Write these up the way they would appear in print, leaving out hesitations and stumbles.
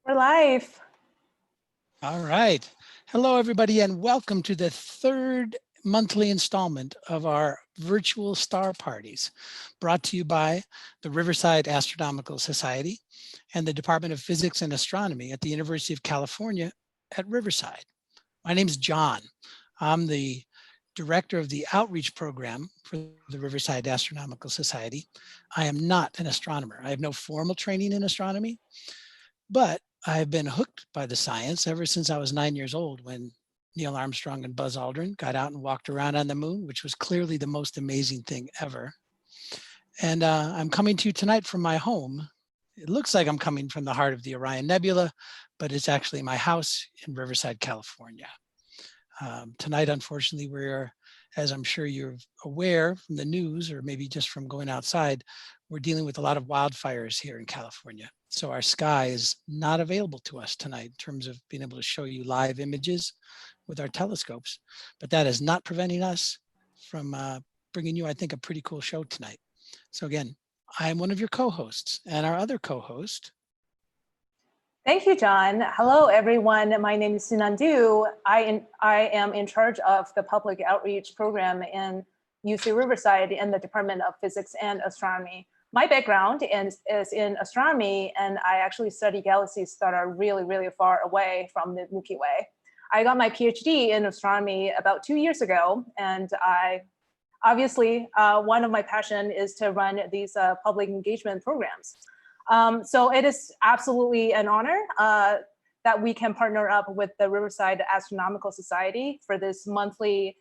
We're live. All right. Hello, everybody, and welcome to the third monthly installment of our virtual star parties, brought to you by the Riverside Astronomical Society and the Department of Physics and Astronomy at the University of California at Riverside. My name is John. I'm the director of the outreach program for the Riverside Astronomical Society. I am not an astronomer. I have no formal training in astronomy, but I've been hooked by the science ever since I was 9 years old, when Neil Armstrong and Buzz Aldrin got out and walked around on the moon, which was clearly the most amazing thing ever. And I'm coming to you tonight from my home. It looks like I'm coming from the heart of the Orion Nebula, but it's actually my house in Riverside, California. Tonight, unfortunately, we're, as I'm sure you're aware from the news, or maybe just from going outside, we're dealing with a lot of wildfires here in California. So our sky is not available to us tonight in terms of being able to show you live images with our telescopes. But that is not preventing us from bringing you, I think, a pretty cool show tonight. So again, I'm one of your co-hosts, and our other co-host. Thank you, John. Hello, everyone. My name is Sinandu. I am in charge of the public outreach program in UC Riverside in the Department of Physics and Astronomy. My background is in astronomy, and I actually study galaxies that are really, really far away from the Milky Way. I got my PhD in astronomy about 2 years ago, and I obviously, one of my passion is to run these public engagement programs. So it is absolutely an honor that we can partner up with the Riverside Astronomical Society for this monthly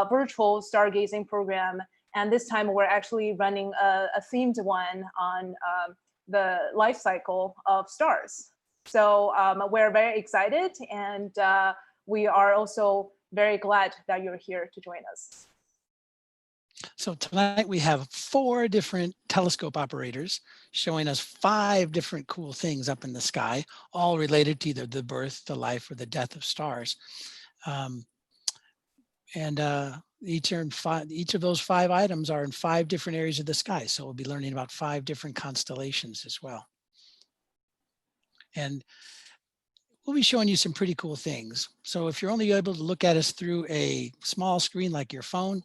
virtual stargazing program. And this time we're actually running a themed one on the life cycle of stars. So we're very excited, and we are also very glad that you're here to join us. So tonight we have 4 different telescope operators showing us 5 different cool things up in the sky, all related to either the birth, the life, or the death of stars. Each of those 5 items are in 5 different areas of the sky. So we'll be learning about 5 different constellations as well. And we'll be showing you some pretty cool things. So if you're only able to look at us through a small screen like your phone,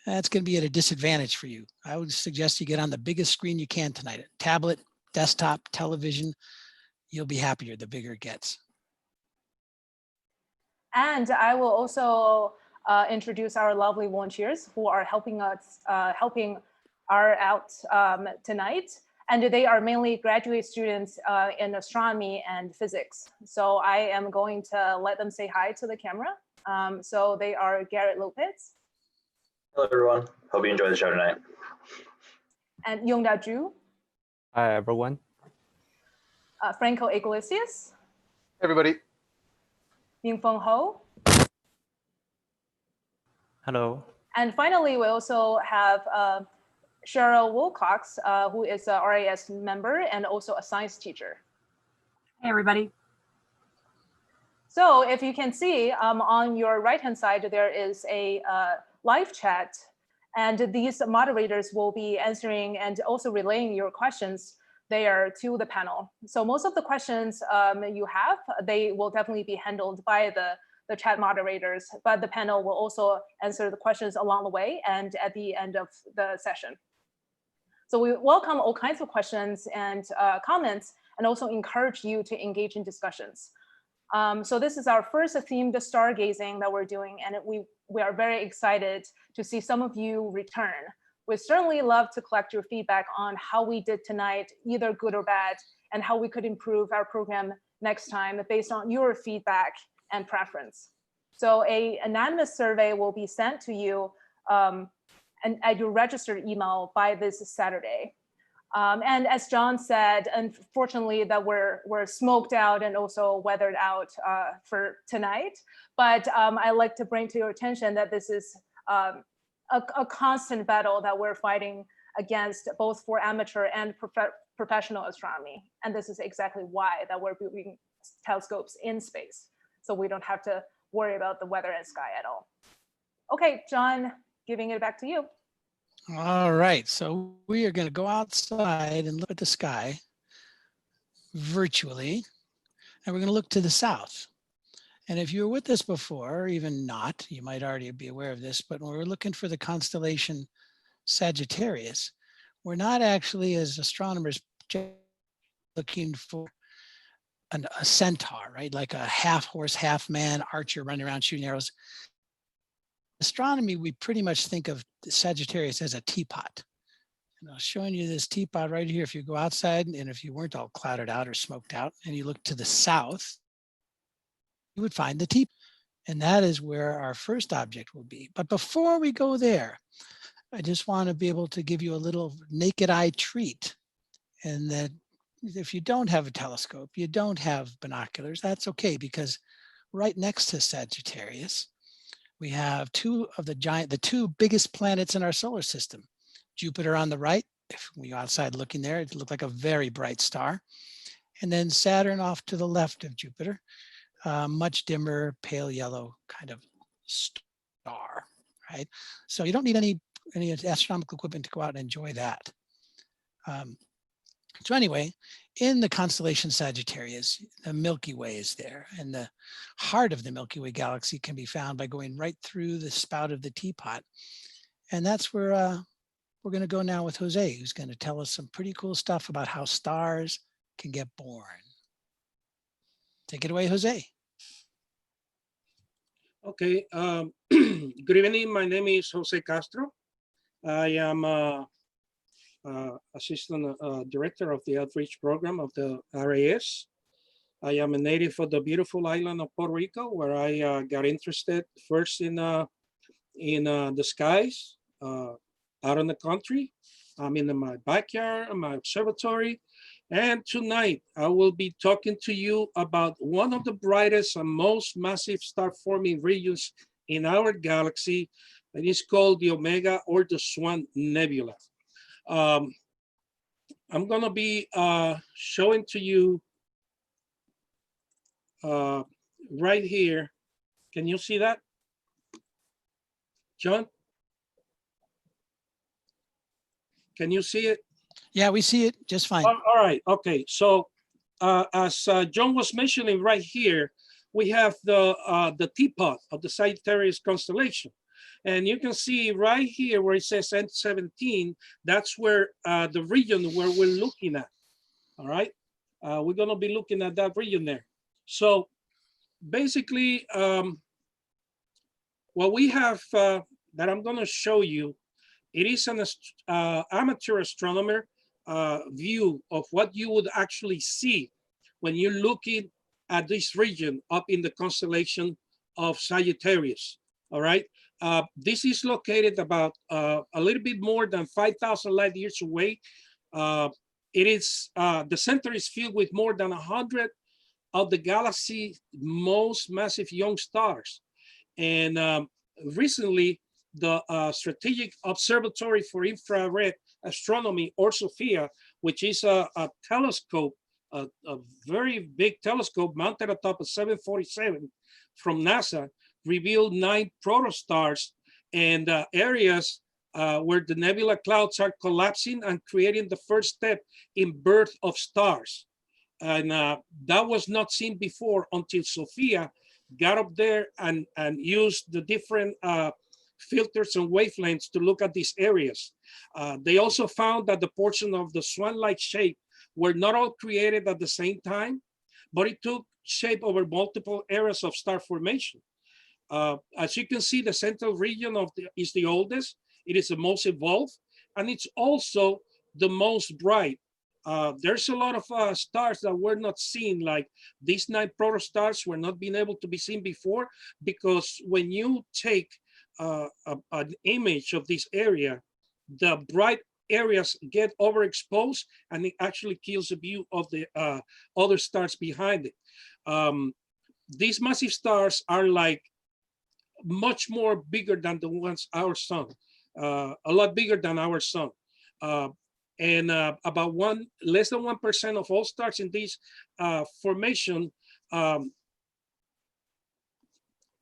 that's going to be at a disadvantage for you. I would suggest you get on the biggest screen you can tonight. Tablet, desktop, television. You'll be happier the bigger it gets. And I will also introduce our lovely volunteers who are helping us, helping out tonight. And they are mainly graduate students in astronomy and physics. So I am going to let them say hi to the camera. So they are Garrett Lopez. Hello, everyone. Hope you enjoy the show tonight. And Yongda Zhu. Hi, everyone. Franco Iglesias. Hey, everybody. Yingfeng Ho. Hello. And finally, we also have Cheryl Wilcox, who is a RAS member and also a science teacher. Hey, everybody. So if you can see on your right-hand side, there is a live chat, and these moderators will be answering and also relaying your questions there to the panel. So most of the questions you have, they will definitely be handled by the chat moderators, but the panel will also answer the questions along the way and at the end of the session. So we welcome all kinds of questions and comments, and also encourage you to engage in discussions. So this is our first themed stargazing that we're doing, and we are very excited to see some of you return. We'd certainly love to collect your feedback on how we did tonight, either good or bad, and how we could improve our program next time based on your feedback and preference. So an anonymous survey will be sent to you and at your registered email by this Saturday. And as John said, unfortunately that we're smoked out and also weathered out for tonight. But I like to bring to your attention that this is a constant battle that we're fighting against, both for amateur and professional astronomy. And this is exactly why that we're building telescopes in space, so we don't have to worry about the weather and sky at all. Okay, John, giving it back to you. All right, so we are going to go outside and look at the sky virtually, and we're going to look to the south. And if you were with us before, or even not, you might already be aware of this, but when we're looking for the constellation Sagittarius, we're not actually, as astronomers, looking for a centaur, right? Like a half horse, half man archer running around shooting arrows. Astronomy, we pretty much think of Sagittarius as a teapot. And I was showing you this teapot right here. If you go outside, and if you weren't all clouded out or smoked out, and you look to the south, you would find the teapot. And that is where our first object will be. But before we go there, I just want to be able to give you a little naked eye treat. And that if you don't have a telescope, you don't have binoculars, that's okay, because right next to Sagittarius, we have the two biggest planets in our solar system. Jupiter on the right, if we go outside looking there, it looked like a very bright star. And then Saturn off to the left of Jupiter, much dimmer, pale yellow kind of star, right? So you don't need any astronomical equipment to go out and enjoy that. So anyway, in the constellation Sagittarius, the Milky Way is there, and the heart of the Milky Way galaxy can be found by going right through the spout of the teapot. And that's where we're going to go now with Jose, who's going to tell us some pretty cool stuff about how stars can get born. Take it away, Jose. Okay. Good evening. My name is Jose Castro. I am Assistant Director of the Outreach Program of the RAS. I am a native of the beautiful island of Puerto Rico, where I got interested first in the skies, out in the country. I'm in my backyard, my observatory. And tonight I will be talking to you about one of the brightest and most massive star-forming regions in our galaxy. It is called the Omega or the Swan Nebula. I'm gonna be showing to you right here. Can you see that, John? Can you see it? Yeah, we see it just fine. All right, okay. So as John was mentioning right here, we have the teapot of the Sagittarius constellation. And you can see right here where it says N17, that's where the region where we're looking at, all right? We're gonna be looking at that region there. So basically, what we have that I'm gonna show you, it is an amateur astronomer view of what you would actually see when you're looking at this region up in the constellation of Sagittarius, all right? This is located about a little bit more than 5,000 light years away. It is, the center is filled with more than 100 of the galaxy's most massive young stars. And recently, the Strategic Observatory for Infrared Astronomy, or SOFIA, which is a telescope, a very big telescope mounted atop a 747 from NASA, revealed 9 protostars and areas where the nebula clouds are collapsing and creating the first step in birth of stars. And that was not seen before until SOFIA got up there and used the different filters and wavelengths to look at these areas. They also found that the portion of the swan-like shape were not all created at the same time, but it took shape over multiple eras of star formation. As you can see, the central region is the oldest, it is the most evolved, and it's also the most bright. There's a lot of stars that were not seen, like these 9 protostars were not being able to be seen before, because when you take an image of this area, the bright areas get overexposed and it actually kills the view of the other stars behind it. These massive stars are like much more bigger than the ones our sun, a lot bigger than our sun. And about less than 1% of all stars in this formation,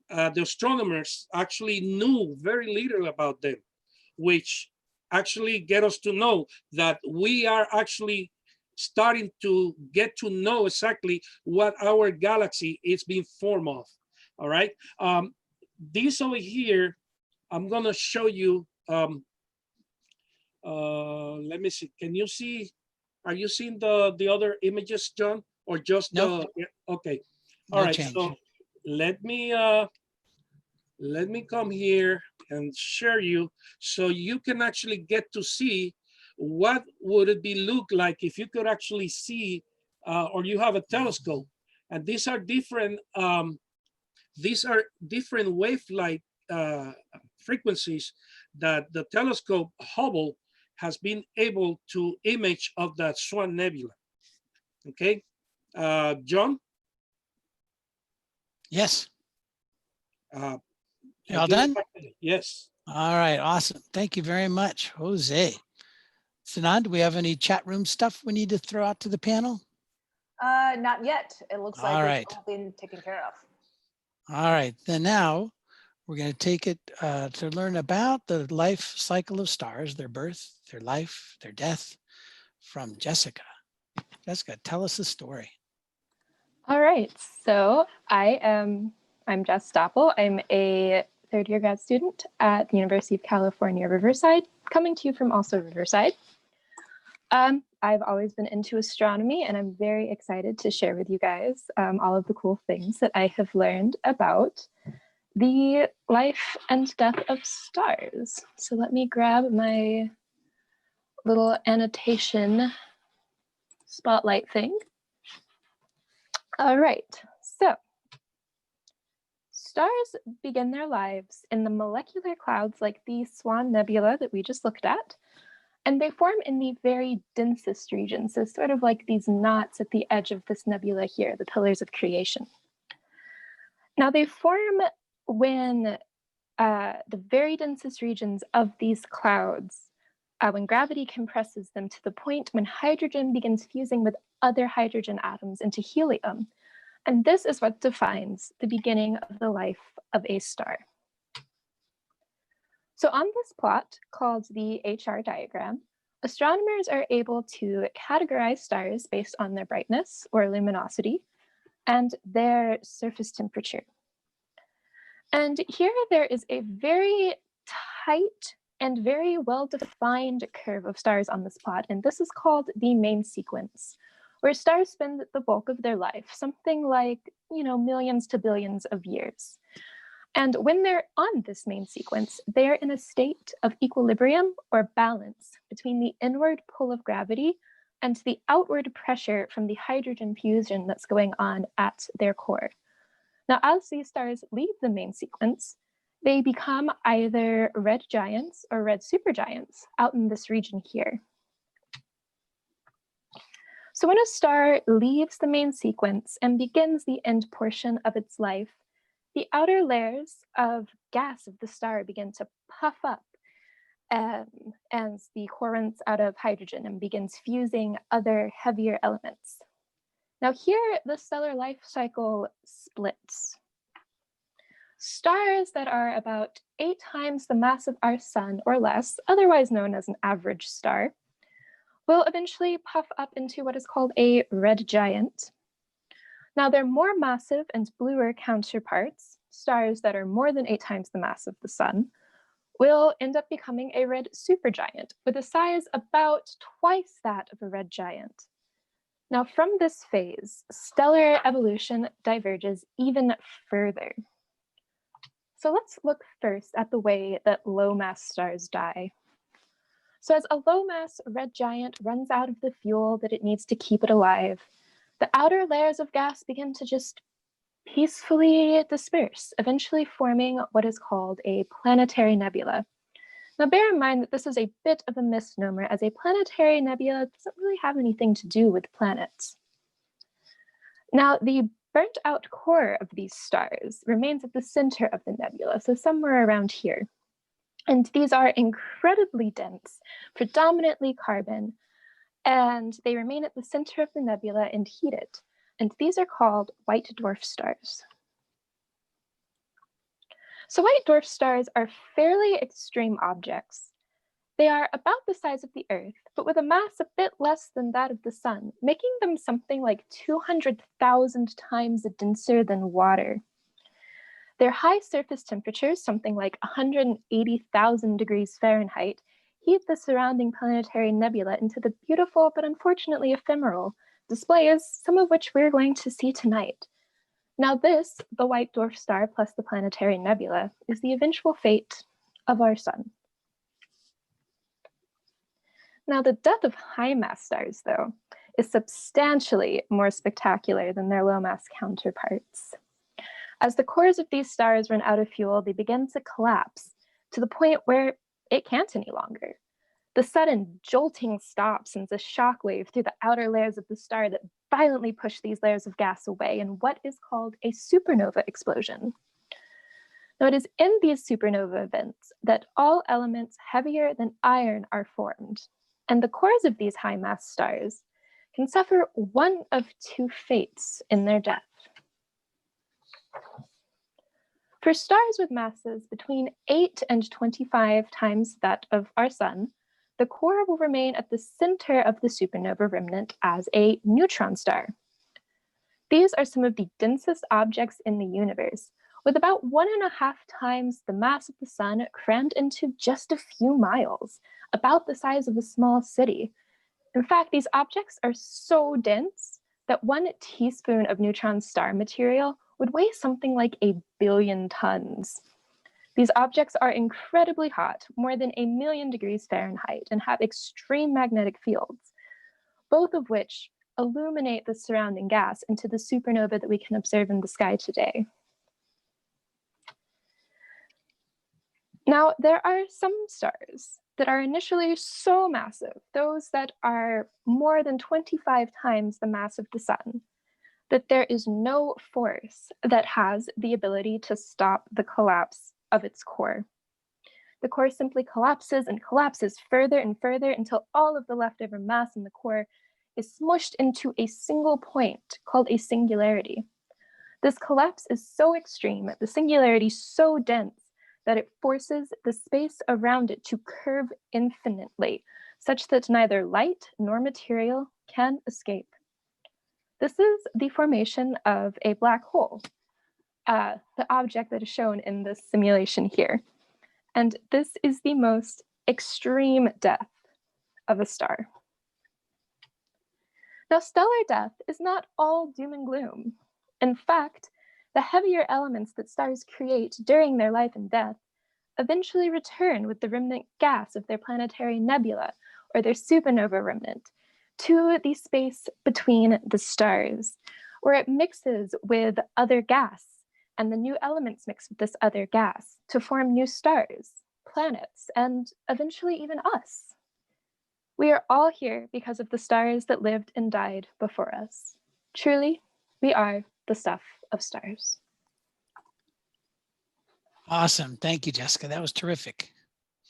the astronomers actually knew very little about them, which actually get us to know that we are actually starting to get to know exactly what our galaxy is being formed of. All right. This over here, I'm gonna show you. Let me see. Can you see? Are you seeing the other images, John, or just Nope. the? Yeah, okay. No All right. change. So let me come here and share you so you can actually get to see what would it be look like if you could actually see or you have a telescope. And these are different wavelength frequencies that the telescope Hubble has been able to image of that Swan Nebula. Okay, John? Yes. You all I'll give it done? back to you. Yes. All right, awesome. Thank you very much, Jose. Sinan, do we have any chat room stuff we need to throw out to the panel? Not yet. It looks like All it's right. all been taken care of. All right, then now we're going to take it to learn about the life cycle of stars, their birth, their life, their death, from Jessica. Jessica, tell us the story. All right, so I'm Jess Stoppel. I'm a third-year grad student at the University of California, Riverside, coming to you from also Riverside. I've always been into astronomy, and I'm very excited to share with you guys all of the cool things that I have learned about the life and death of stars. So let me grab my little annotation spotlight thing. All right, so stars begin their lives in the molecular clouds like the Swan Nebula that we just looked at, and they form in the very densest regions, so sort of like these knots at the edge of this nebula here, the pillars of creation. Now they form when the very densest regions of these clouds, when gravity compresses them to the point when hydrogen begins fusing with other hydrogen atoms into helium. And this is what defines the beginning of the life of a star. So on this plot, called the HR diagram, astronomers are able to categorize stars based on their brightness or luminosity and their surface temperature. And here there is a very tight and very well-defined curve of stars on this plot, and this is called the main sequence, where stars spend the bulk of their life, something like, millions to billions of years. And when they're on this main sequence, they're in a state of equilibrium or balance between the inward pull of gravity and the outward pressure from the hydrogen fusion that's going on at their core. Now, as these stars leave the main sequence, they become either red giants or red supergiants out in this region here. So when a star leaves the main sequence and begins the end portion of its life, the outer layers of gas of the star begin to puff up and the core runs out of hydrogen and begins fusing other heavier elements. Now here, the stellar life cycle splits. Stars that are about 8 times the mass of our sun or less, otherwise known as an average star, will eventually puff up into what is called a red giant. Now, their more massive and bluer counterparts, stars that are more than 8 times the mass of the sun, will end up becoming a red supergiant with a size about twice that of a red giant. Now, from this phase, stellar evolution diverges even further. So let's look first at the way that low-mass stars die. So as a low-mass red giant runs out of the fuel that it needs to keep it alive, the outer layers of gas begin to just peacefully disperse, eventually forming what is called a planetary nebula. Now bear in mind that this is a bit of a misnomer, as a planetary nebula doesn't really have anything to do with planets. Now the burnt out core of these stars remains at the center of the nebula, so somewhere around here. And these are incredibly dense, predominantly carbon, and they remain at the center of the nebula and heated. And these are called white dwarf stars. So white dwarf stars are fairly extreme objects. They are about the size of the Earth, but with a mass a bit less than that of the Sun, making them something like 200,000 times denser than water. Their high surface temperatures, something like 180,000 degrees Fahrenheit, heat the surrounding planetary nebula into the beautiful but unfortunately ephemeral displays, some of which we're going to see tonight. Now this, the white dwarf star plus the planetary nebula, is the eventual fate of our Sun. Now the death of high mass stars, though, is substantially more spectacular than their low mass counterparts. As the cores of these stars run out of fuel, they begin to collapse to the point where it can't any longer. The sudden jolting stop sends a shockwave through the outer layers of the star that violently push these layers of gas away in what is called a supernova explosion. Now, it is in these supernova events that all elements heavier than iron are formed, and the cores of these high mass stars can suffer one of two fates in their death. For stars with masses between 8 and 25 times that of our Sun, the core will remain at the center of the supernova remnant as a neutron star. These are some of the densest objects in the universe, with about 1.5 times the mass of the Sun crammed into just a few miles, about the size of a small city. In fact, these objects are so dense that 1 teaspoon of neutron star material would weigh something like 1 billion tons. These objects are incredibly hot, more than 1 million degrees Fahrenheit, and have extreme magnetic fields, both of which illuminate the surrounding gas into the supernova that we can observe in the sky today. Now, there are some stars that are initially so massive, those that are more than 25 times the mass of the Sun, that there is no force that has the ability to stop the collapse of its core. The core simply collapses and collapses further and further until all of the leftover mass in the core is smushed into a single point called a singularity. This collapse is so extreme, the singularity so dense, that it forces the space around it to curve infinitely, such that neither light nor material can escape. This is the formation of a black hole, the object that is shown in this simulation here. And this is the most extreme death of a star. Now, stellar death is not all doom and gloom. In fact, the heavier elements that stars create during their life and death eventually return with the remnant gas of their planetary nebula or their supernova remnant to the space between the stars, where it mixes with other gas, and the new elements mix with this other gas to form new stars, planets, and eventually even us. We are all here because of the stars that lived and died before us. Truly, we are the stuff of stars. Awesome. Thank you, Jessica. That was terrific.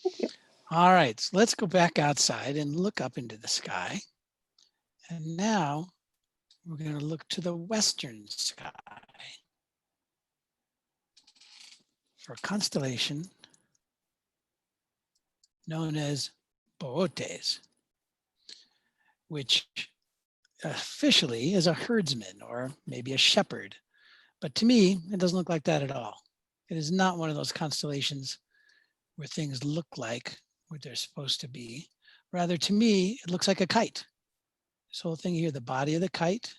Thank you. All right, so let's go back outside and look up into the sky. And now we're going to look to the western sky for a constellation known as Bobotes, which officially is a herdsman or maybe a shepherd. But to me, it doesn't look like that at all. It is not one of those constellations where things look like what they're supposed to be. Rather, to me, it looks like a kite. This whole thing here, the body of the kite.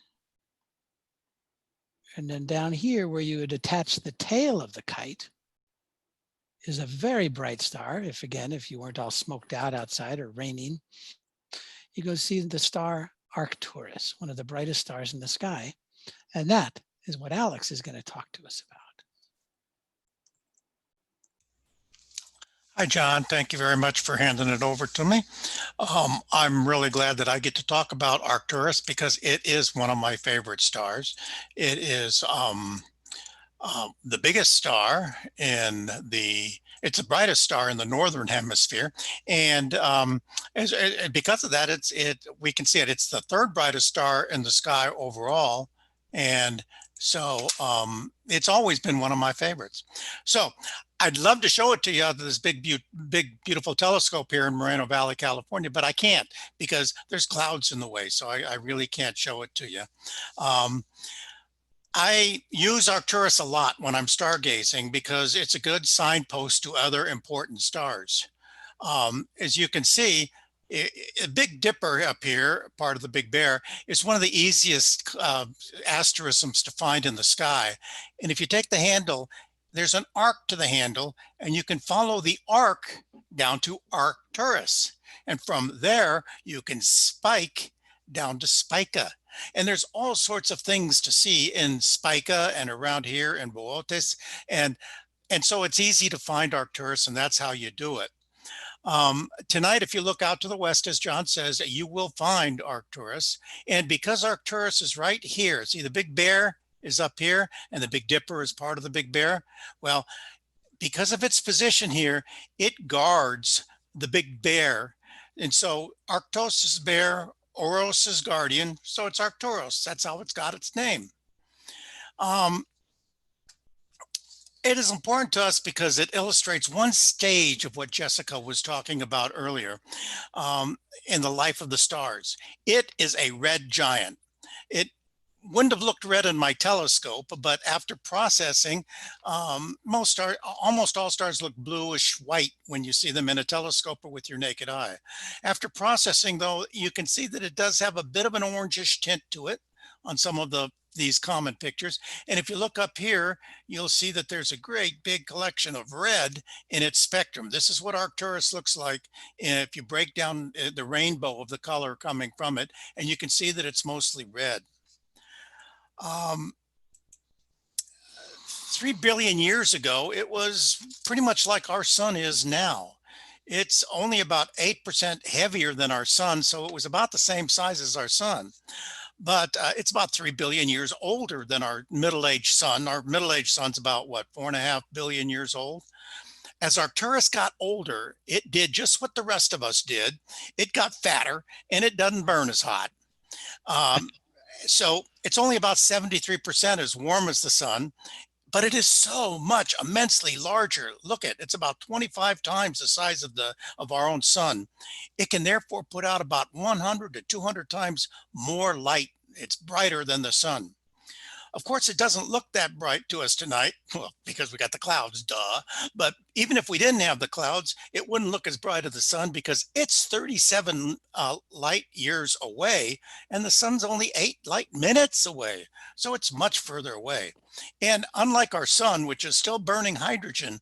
And then down here where you would attach the tail of the kite is a very bright star. If you weren't all smoked out outside or raining, you go see the star Arcturus, one of the brightest stars in the sky. And that is what Alex is going to talk to us about. Hi, John. Thank you very much for handing it over to me. I'm really glad that I get to talk about Arcturus because it is one of my favorite stars. It is the biggest star it's the brightest star in the northern hemisphere, and because of that, we can see it. It's the third brightest star in the sky overall, and so it's always been one of my favorites. So I'd love to show it to you out of this big, beautiful telescope here in Moreno Valley, California, but I can't because there's clouds in the way. So I really can't show it to you. I use Arcturus a lot when I'm stargazing because it's a good signpost to other important stars. As you can see, a Big Dipper up here, part of the Big Bear, is one of the easiest asterisms to find in the sky. And if you take the handle, there's an arc to the handle, and you can follow the arc down to Arcturus. And from there, you can spike down to Spica. And there's all sorts of things to see in Spica and around here in Bobotes. And so it's easy to find Arcturus, and that's how you do it. Tonight, if you look out to the west, as John says, you will find Arcturus. And because Arcturus is right here, see the Big Bear is up here and the Big Dipper is part of the Big Bear. Well, because of its position here, it guards the Big Bear. And so Arctos is bear, Oros is guardian, so it's Arcturus. That's how it's got its name. It is important to us because it illustrates one stage of what Jessica was talking about earlier in the life of the stars. It is a red giant. It wouldn't have looked red in my telescope, but after processing, almost all stars look bluish white when you see them in a telescope or with your naked eye. After processing, though, you can see that it does have a bit of an orangish tint to it on some of these common pictures. And if you look up here, you'll see that there's a great big collection of red in its spectrum. This is what Arcturus looks like if you break down the rainbow of the color coming from it, and you can see that it's mostly red. 3 billion years ago, it was pretty much like our sun is now. It's only about 8% heavier than our sun, so it was about the same size as our sun. But it's about 3 billion years older than our middle-aged sun. Our middle-aged sun's about, what, 4.5 billion years old? As Arcturus got older, it did just what the rest of us did. It got fatter, and it doesn't burn as hot. So it's only about 73% as warm as the sun, but it is so much immensely larger. Look at it's about 25 times the size of our own sun. It can therefore put out about 100 to 200 times more light. It's brighter than the sun. Of course, it doesn't look that bright to us tonight, well, because we got the clouds, duh. But even if we didn't have the clouds, it wouldn't look as bright as the sun because it's 37 light years away, and the sun's only 8 light minutes away. So it's much further away. And unlike our sun, which is still burning hydrogen,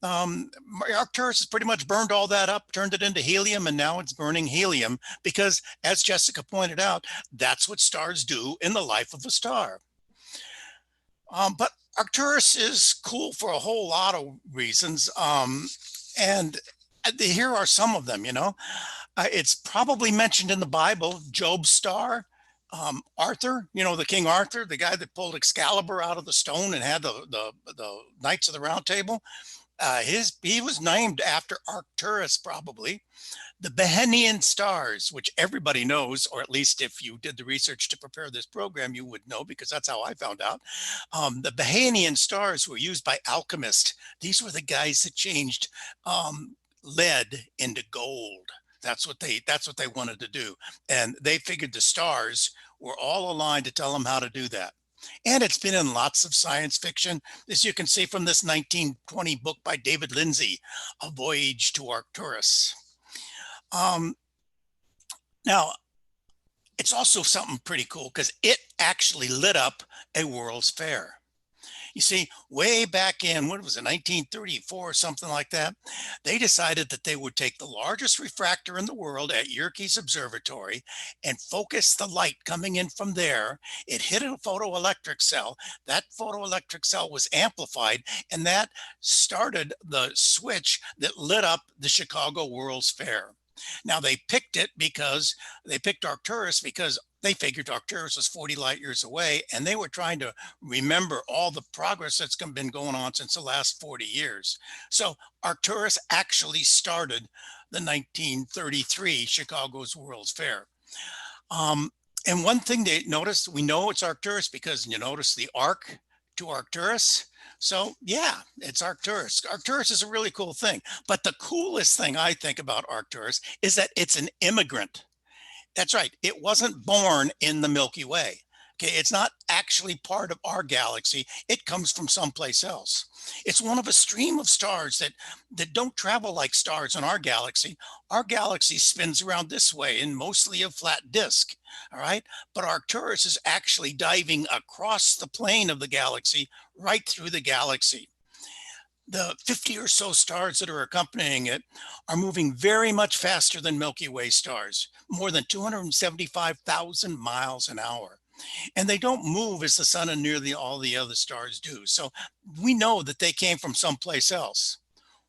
Arcturus has pretty much burned all that up, turned it into helium, and now it's burning helium because, as Jessica pointed out, that's what stars do in the life of a star. But Arcturus is cool for a whole lot of reasons. And here are some of them, you know. It's probably mentioned in the Bible, Job's star, Arthur, you know, the King Arthur, the guy that pulled Excalibur out of the stone and had the Knights of the Round Table. He was named after Arcturus, probably. The Behenian stars, which everybody knows, or at least if you did the research to prepare this program, you would know, because that's how I found out. The Behenian stars were used by alchemists. These were the guys that changed lead into gold. That's what they wanted to do. And they figured the stars were all aligned to tell them how to do that. And it's been in lots of science fiction, as you can see from this 1920 book by David Lindsay, A Voyage to Arcturus. Now, it's also something pretty cool because it actually lit up a World's Fair. You see, way back in, what was it, 1934 or something like that, they decided that they would take the largest refractor in the world at Yerkes Observatory and focus the light coming in from there. It hit a photoelectric cell. That photoelectric cell was amplified, and that started the switch that lit up the Chicago World's Fair. Now, they picked Arcturus because they figured Arcturus was 40 light years away, and they were trying to remember all the progress that's been going on since the last 40 years. So Arcturus actually started the 1933 Chicago's World's Fair. And one thing they noticed, we know it's Arcturus because you notice the arc to Arcturus. So yeah, it's Arcturus. Arcturus is a really cool thing. But the coolest thing I think about Arcturus is that it's an immigrant. That's right. It wasn't born in the Milky Way. Okay, it's not actually part of our galaxy. It comes from someplace else. It's one of a stream of stars that don't travel like stars in our galaxy. Our galaxy spins around this way in mostly a flat disk. All right, but Arcturus is actually diving across the plane of the galaxy, right through the galaxy. The 50 or so stars that are accompanying it are moving very much faster than Milky Way stars, more than 275,000 miles an hour. And they don't move as the sun and nearly all the other stars do. So we know that they came from someplace else.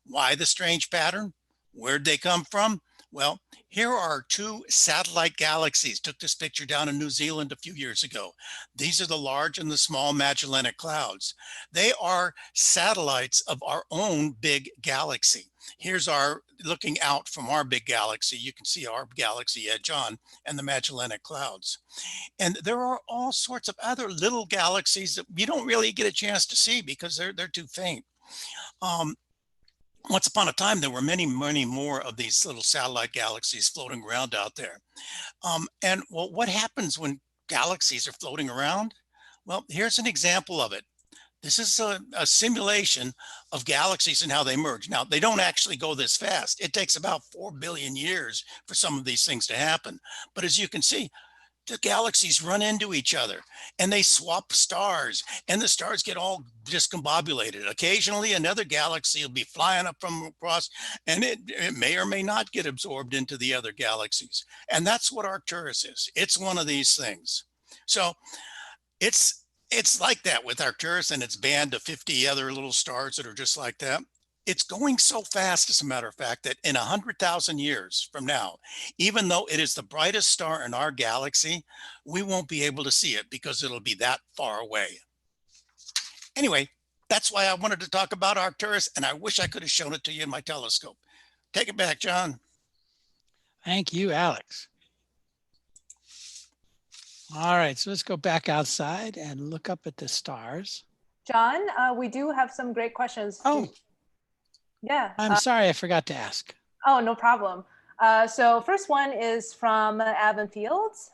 Why the strange pattern? Where'd they come from? Well, here are two satellite galaxies. Took this picture down in New Zealand a few years ago. These are the large and the small Magellanic Clouds. They are satellites of our own big galaxy. Here's our looking out from our big galaxy. You can see our galaxy edge on and the Magellanic Clouds. And there are all sorts of other little galaxies that you don't really get a chance to see because they're too faint. Once upon a time, there were many, many more of these little satellite galaxies floating around out there. And well, what happens when galaxies are floating around? Well, here's an example of it. This is a simulation of galaxies and how they merge. Now, they don't actually go this fast. It takes about 4 billion years for some of these things to happen. But as you can see, the galaxies run into each other and they swap stars and the stars get all discombobulated. Occasionally another galaxy will be flying up from across and it may or may not get absorbed into the other galaxies. And that's what Arcturus is. It's one of these things. So it's like that with Arcturus and its band of 50 other little stars that are just like that. It's going so fast, as a matter of fact, that in 100,000 years from now, even though it is the brightest star in our galaxy, we won't be able to see it because it'll be that far away. Anyway, that's why I wanted to talk about Arcturus, and I wish I could have shown it to you in my telescope. Take it back, John. Thank you, Alex. All right, so let's go back outside and look up at the stars. John, we do have some great questions. Oh. Yeah. I'm sorry, I forgot to ask. Oh, no problem. So first one is from Evan Fields.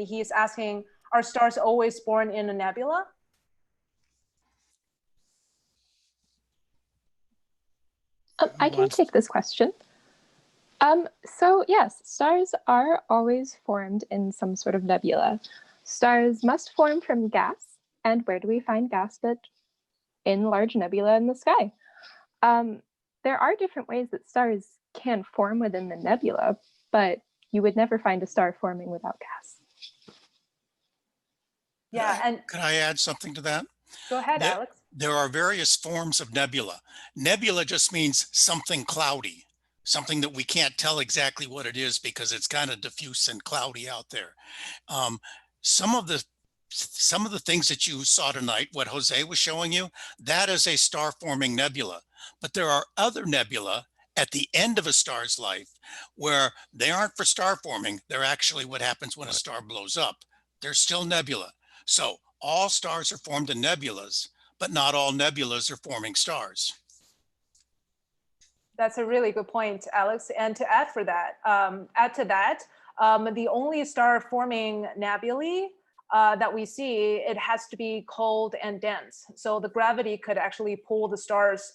He's asking, are stars always born in a nebula? I can take this question. So yes, stars are always formed in some sort of nebula. Stars must form from gas. And where do we find gas but in large nebula in the sky? There are different ways that stars can form within the nebula, but you would never find a star forming without gas. Yeah, and Could I add something to that? go ahead, Alex. There are various forms of nebula. Nebula just means something cloudy, something that we can't tell exactly what it is because it's kind of diffuse and cloudy out there. Some of the things that you saw tonight, what Jose was showing you, that is a star-forming nebula. But there are other nebula at the end of a star's life where they aren't for star forming. They're actually what happens when a star blows up. They're still nebula. So all stars are formed in nebulas, but not all nebulas are forming stars. That's a really good point, Alex. And to add to that, the only star forming nebulae that we see, it has to be cold and dense. So the gravity could actually pull the stars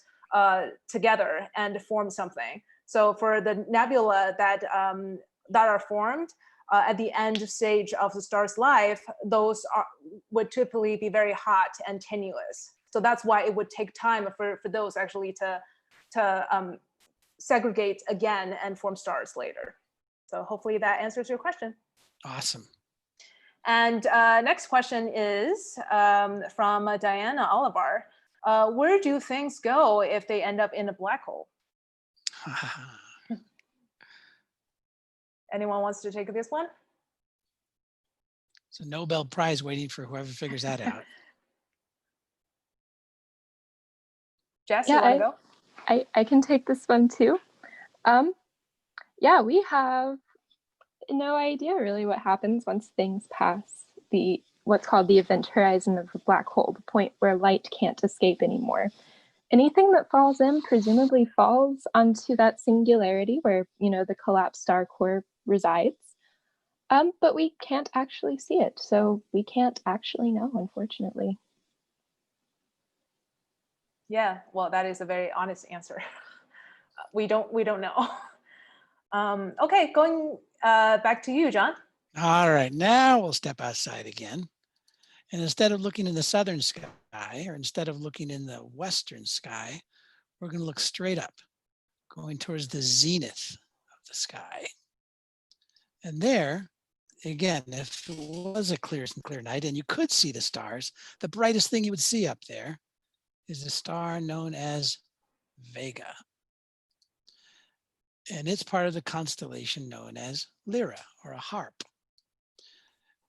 together and form something. So for the nebula that are formed at the end stage of the star's life, those would typically be very hot and tenuous. So that's why it would take time for those actually to segregate again and form stars later. So hopefully that answers your question. Awesome. And next question is from Diana Oliver. Where do things go if they end up in a black hole? Anyone wants to take this one? It's a Nobel Prize waiting for whoever figures that out. Jess, you want to go? I can take this one too. Yeah, we have no idea really what happens once things pass the what's called the event horizon of the black hole, the point where light can't escape anymore. Anything that falls in presumably falls onto that singularity where, the collapsed star core resides. But we can't actually see it, so we can't actually know, unfortunately. Yeah, well, that is a very honest answer. We don't know. Okay, going back to you, John. All right, now we'll step outside again. And instead of looking in the southern sky, or instead of looking in the western sky, we're going to look straight up, going towards the zenith of the sky. And there, again, if it was a clear night and you could see the stars, the brightest thing you would see up there is a star known as Vega. And it's part of the constellation known as Lyra, or a harp.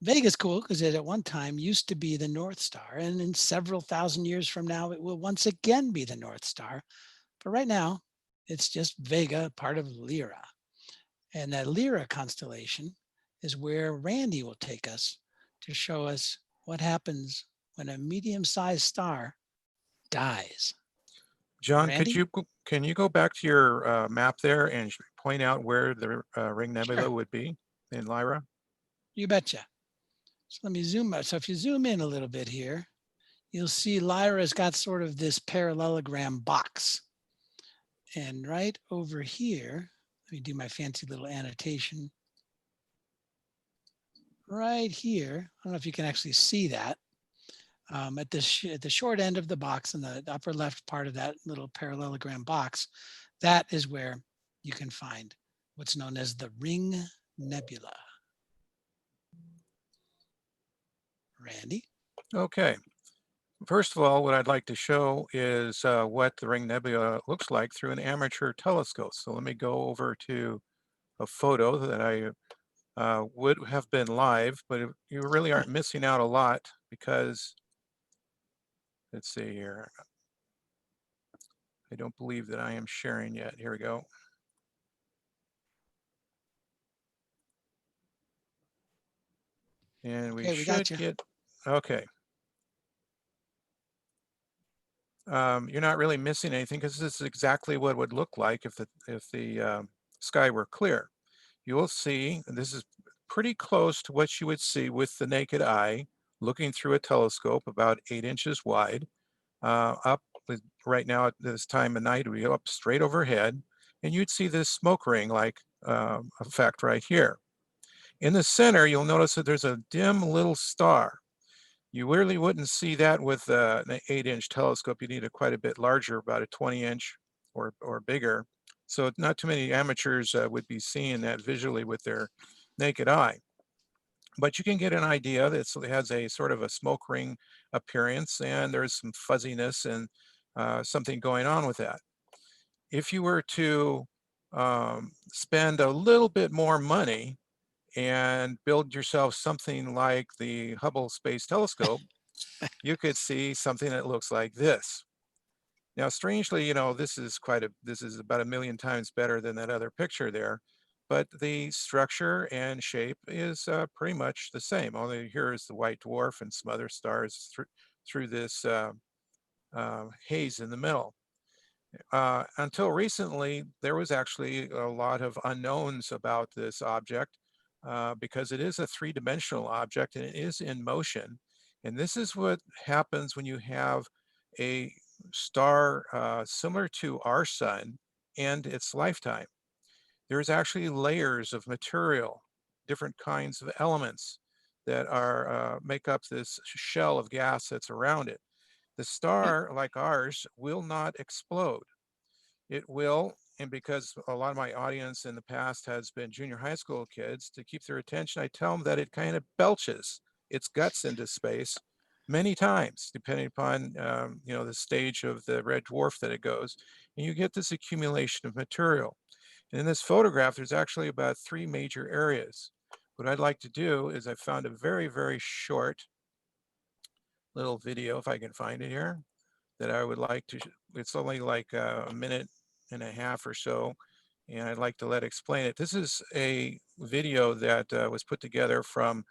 Vega's cool because it at one time used to be the North Star, and in several thousand years from now, it will once again be the North Star. But right now, it's just Vega, part of Lyra. And that Lyra constellation is where Randy will take us to show us what happens when a medium-sized star dies. John, Randy? can you go back to your map there and point out where the Ring Nebula Sure. would be in Lyra? You betcha. So let me zoom out. So if you zoom in a little bit here, you'll see Lyra's got sort of this parallelogram box. And right over here, let me do my fancy little annotation. Right here, I don't know if you can actually see that. At the short end of the box in the upper left part of that little parallelogram box, that is where you can find what's known as the Ring Nebula. Randy? Okay. First of all, what I'd like to show is what the Ring Nebula looks like through an amateur telescope. So let me go over to a photo that I would have been live, but you really aren't missing out a lot because, let's see here. I don't believe that I am sharing yet. Here we go. And we should get, okay. You're not really missing anything because this is exactly what it would look like if the sky were clear. You will see, and this is pretty close to what you would see with the naked eye, looking through a telescope about 8 inches wide. Up right now at this time of night, we up straight overhead, and you'd see this smoke ring-like effect right here. In the center, you'll notice that there's a dim little star. You really wouldn't see that with an 8-inch telescope. You need a quite a bit larger, about a 20-inch or bigger. So not too many amateurs would be seeing that visually with their naked eye. But you can get an idea that it has a sort of a smoke ring appearance, and there's some fuzziness and something going on with that. If you were to spend a little bit more money and build yourself something like the Hubble Space Telescope, you could see something that looks like this. Now, strangely, this is about 1 million times better than that other picture there, but the structure and shape is pretty much the same. Only here is the white dwarf and some other stars through this haze in the middle. Until recently, there was actually a lot of unknowns about this object because it is a 3-dimensional object and it is in motion. And this is what happens when you have a star similar to our sun and its lifetime. There's actually layers of material, different kinds of elements that are make up this shell of gas that's around it. The star, like ours, will not explode. It will, and because a lot of my audience in the past has been junior high school kids, to keep their attention, I tell them that it kind of belches its guts into space many times, depending upon the stage of the red dwarf that it goes, and you get this accumulation of material. And in this photograph, there's actually about 3 major areas. What I'd like to do is I found a very, very short little video, if I can find it here, that I would like to, it's only like a minute and a half or so, and I'd like to let explain it. This is a video that was put together from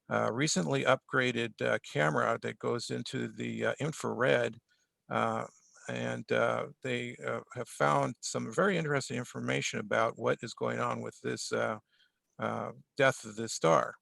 recently upgraded camera that goes into the infrared, and they have found some very interesting information about what is going on with this death of this star.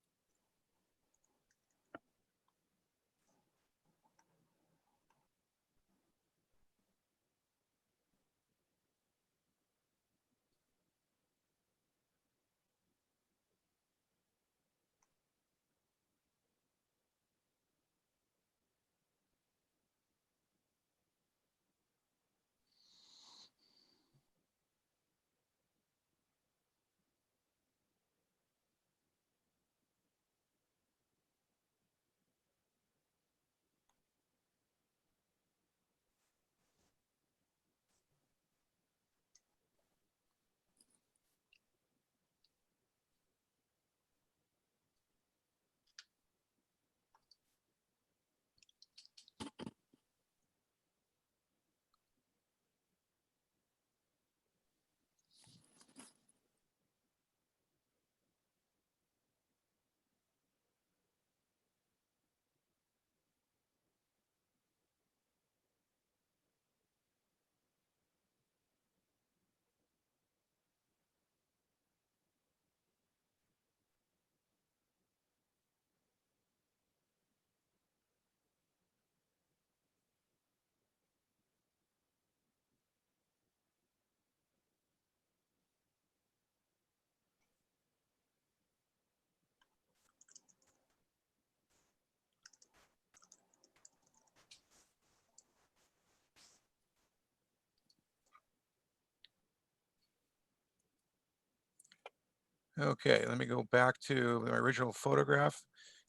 Okay, let me go back to my original photograph.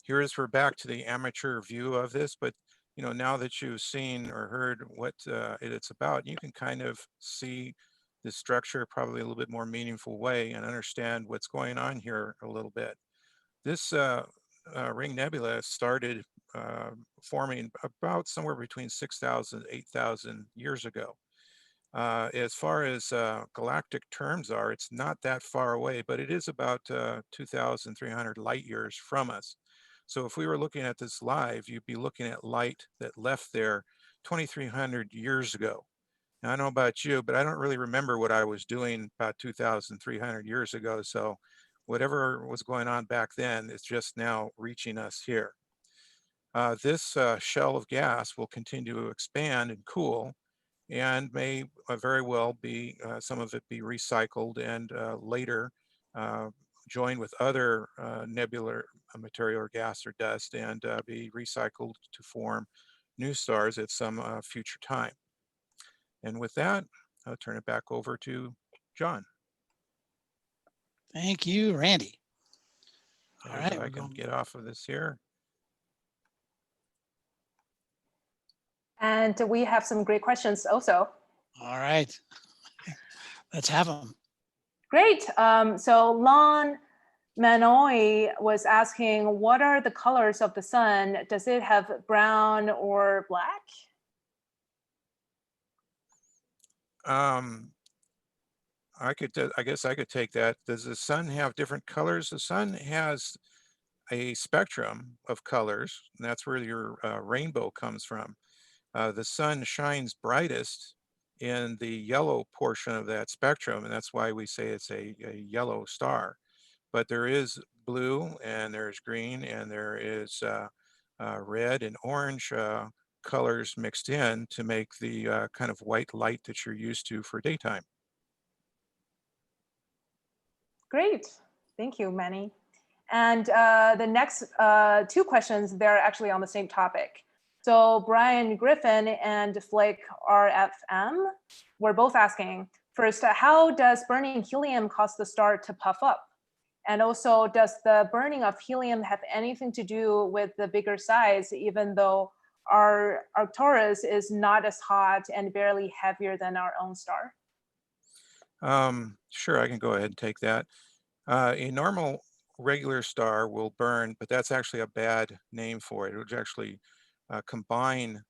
Here is for back to the amateur view of this, but now that you've seen or heard what it's about, you can kind of see the structure probably a little bit more meaningful way and understand what's going on here a little bit. This ring nebula started forming about somewhere between 6,000 to 8,000 years ago. As far as galactic terms are, it's not that far away, but it is about 2,300 light years from us. So if we were looking at this live, you'd be looking at light that left there 2,300 years ago. Now, I don't know about you, but I don't really remember what I was doing about 2,300 years ago. So whatever was going on back then is just now reaching us here. This shell of gas will continue to expand and cool, and may very well be some of it be recycled and later joined with other nebular material or gas or dust and be recycled to form new stars at some future time. And with that, I'll turn it back over to John. Thank you, Randy. All right, I can get off of this here. And we have some great questions also. All right, let's have them. Great. So Lon Manoy was asking, what are the colors of the sun? Does it have brown or black? I guess I could take that. Does the sun have different colors? The sun has a spectrum of colors, and that's where your rainbow comes from. The sun shines brightest in the yellow portion of that spectrum, and that's why we say it's a yellow star. But there is blue, and there's green, and there is red and orange colors mixed in to make the kind of white light that you're used to for daytime. Great. Thank you, Manny. And the next two questions, they're actually on the same topic. So Brian Griffin and Flake RFM were both asking, first, how does burning helium cause the star to puff up? And also, does the burning of helium have anything to do with the bigger size, even though our Arcturus is not as hot and barely heavier than our own star? Sure, I can go ahead and take that. A normal regular star will burn, but that's actually a bad name for it. It would actually combine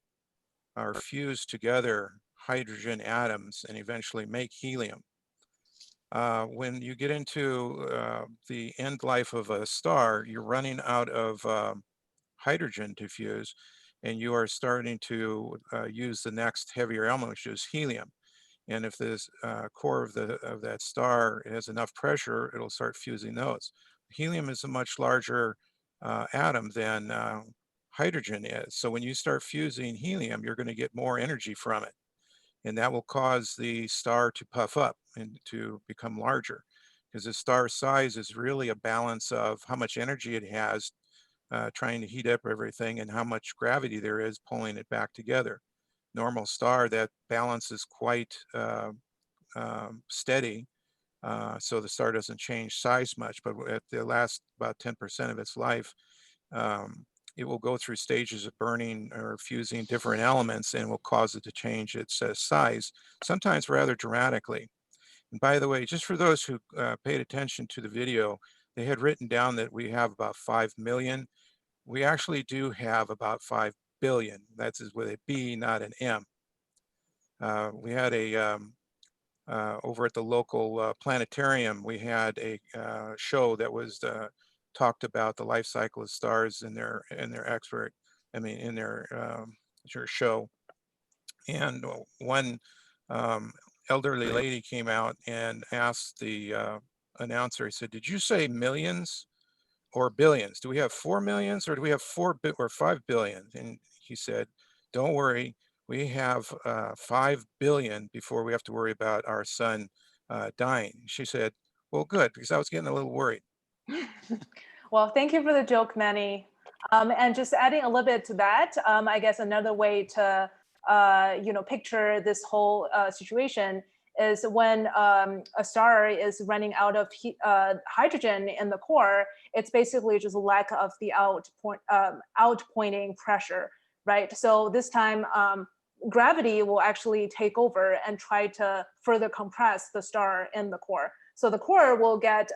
or fuse together hydrogen atoms and eventually make helium. When you get into the end life of a star, you're running out of hydrogen to fuse, and you are starting to use the next heavier element, which is helium. And if this core of that star has enough pressure, it'll start fusing those. Helium is a much larger atom than hydrogen is. So when you start fusing helium, you're going to get more energy from it. And that will cause the star to puff up and to become larger, because the star size is really a balance of how much energy it has trying to heat up everything and how much gravity there is pulling it back together. Normal star, that balance is quite steady, so the star doesn't change size much, but at the last about 10% of its life, it will go through stages of burning or fusing different elements and will cause it to change its size, sometimes rather dramatically. And by the way, just for those who paid attention to the video, they had written down that we have about 5 million. We actually do have about 5 billion. That's with a B, not an M. We had a, over at the local planetarium, we had a show that was talked about the life cycle of stars in their show. And one elderly lady came out and asked the announcer, he said, "Did you say millions or billions? Do we have 4 millions or do we have 5 billion?" And he said, "Don't worry, we have 5 billion before we have to worry about our sun dying." She said, "Well, good," because I was getting a little worried. Well, thank you for the joke, Manny. And just adding a little bit to that, I guess another way to picture this whole situation is when a star is running out of hydrogen in the core, it's basically just a lack of the outpointing pressure, right? So this time, gravity will actually take over and try to further compress the star in the core. So the core will get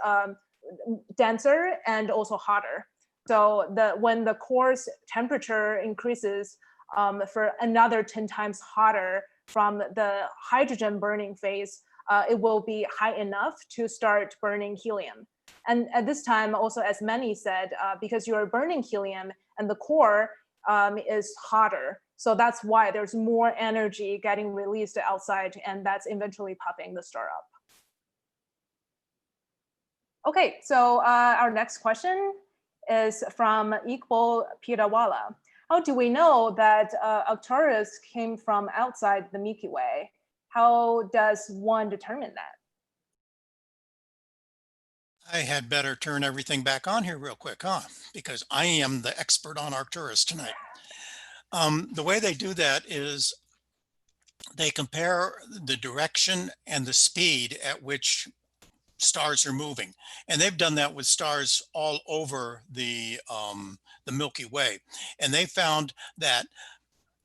denser and also hotter. So when the core's temperature increases for another 10 times hotter from the hydrogen burning phase, it will be high enough to start burning helium. And at this time, also as Manny said, because you're burning helium and the core is hotter, so that's why there's more energy getting released outside, and that's eventually puffing the star up. Okay, so our next question is from Iqbal Pirawala. How do we know that Arcturus came from outside the Milky Way? How does one determine that? I had better turn everything back on here real quick, huh? Because I am the expert on Arcturus tonight. The way they do that is they compare the direction and the speed at which stars are moving, and they've done that with stars all over the Milky Way, and they found that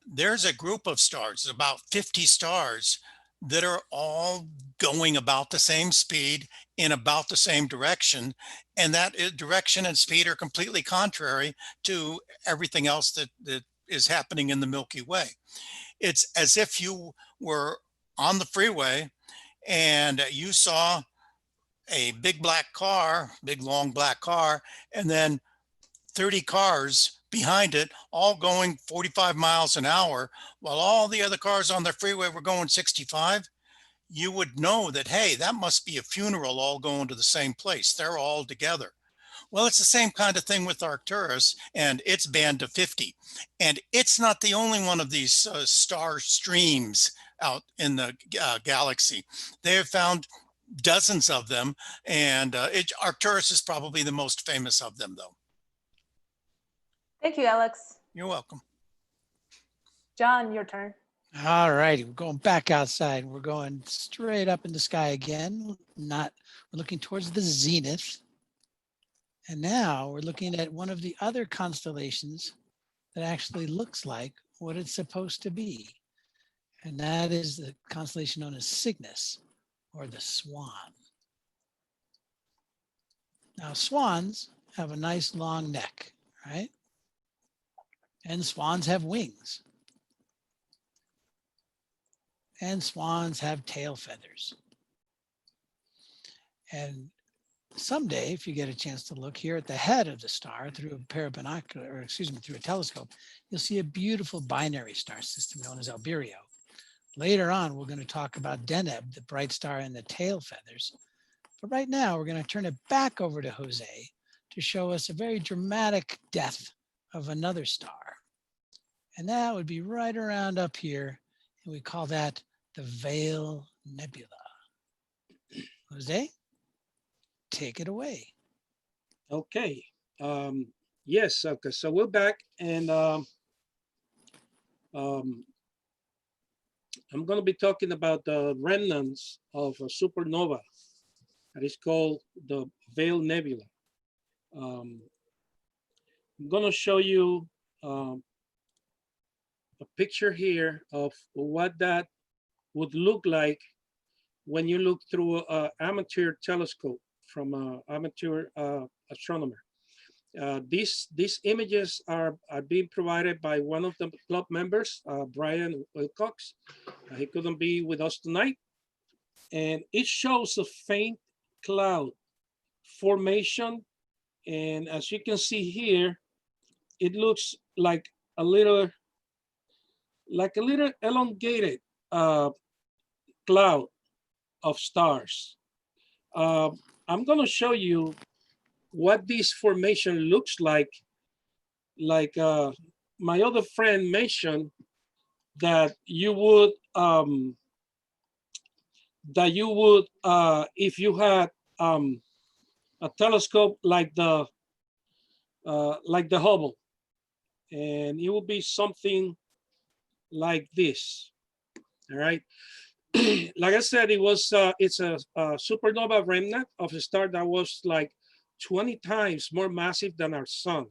there's a group of stars, about 50 stars, that are all going about the same speed in about the same direction, and that direction and speed are completely contrary to everything else that is happening in the Milky Way. It's as if you were on the freeway and you saw a big long black car, and then 30 cars behind it, all going 45 miles an hour, while all the other cars on the freeway were going 65. You would know that, hey, that must be a funeral all going to the same place. They're all together. Well, it's the same kind of thing with Arcturus and its band of 50. And it's not the only one of these star streams out in the galaxy. They have found dozens of them, and Arcturus is probably the most famous of them, though. Thank you, Alex. You're welcome. John, your turn. All righty, we're going back outside. We're going straight up in the sky again. We're looking towards the zenith. And now we're looking at one of the other constellations that actually looks like what it's supposed to be. And that is the constellation known as Cygnus, or the Swan. Now, swans have a nice long neck, right? And swans have wings. And swans have tail feathers. And someday, if you get a chance to look here at the head of the star through a pair of binocular, or excuse me, through a telescope, you'll see a beautiful binary star system known as Albireo. Later on, we're going to talk about Deneb, the bright star and the tail feathers. But right now, we're going to turn it back over to Jose to show us a very dramatic death of another star. And that would be right around up here. And we call that the Veil Nebula. Jose, take it away. Okay. Yes. Okay. So we're back, and I'm going to be talking about the remnants of a supernova that is called the Veil Nebula. I'm going to show you a picture here of what that would look like when you look through an amateur telescope from an amateur astronomer. These images are being provided by one of the club members, Brian Wilcox. He couldn't be with us tonight. And it shows a faint cloud formation. And as you can see here, it looks like a little elongated cloud of stars. I'm going to show you what this formation looks like my other friend mentioned, that you would if you had a telescope like the Hubble, and it would be something like this. All right. Like I said, it's a supernova remnant of a star that was like 20 times more massive than our sun.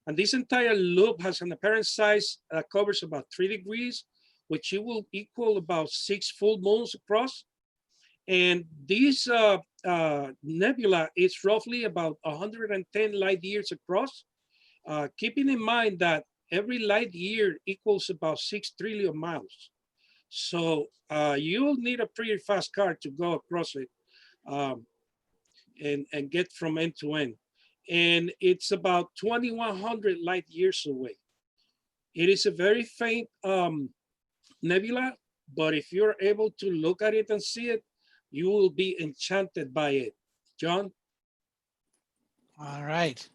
And this entire loop has an apparent size that covers about 3 degrees, which it will equal about 6 full moons across. And this nebula is roughly about 110 light years across, keeping in mind that every light year equals about 6 trillion miles. So you'll need a pretty fast car to go across it and get from end to end. And it's about 2,100 light years away. It is a very faint nebula, but if you're able to look at it and see it, you will be enchanted by it. John? All right.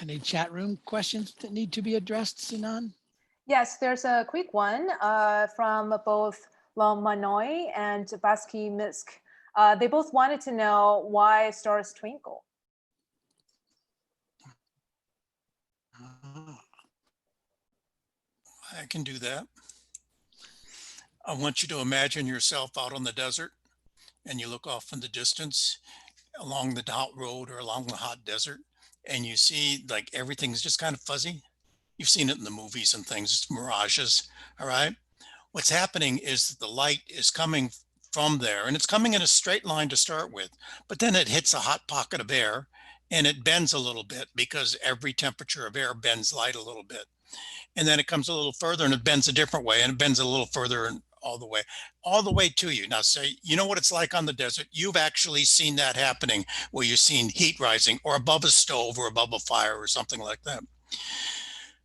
Any chat room questions that need to be addressed, Sinan? Yes, there's a quick one from both Lomanoy and Baski Misk. They both wanted to know why stars twinkle. I can do that. I want you to imagine yourself out on the desert, and you look off in the distance along the hot road or along the hot desert, and you see like everything's just kind of fuzzy. You've seen it in the movies and things, it's mirages, all right? What's happening is that the light is coming from there, and it's coming in a straight line to start with, but then it hits a hot pocket of air and it bends a little bit, because every temperature of air bends light a little bit. And then it comes a little further and it bends a different way, and it bends a little further and all the way to you. Now, say, you know what it's like on the desert. You've actually seen that happening, where you've seen heat rising or above a stove or above a fire or something like that.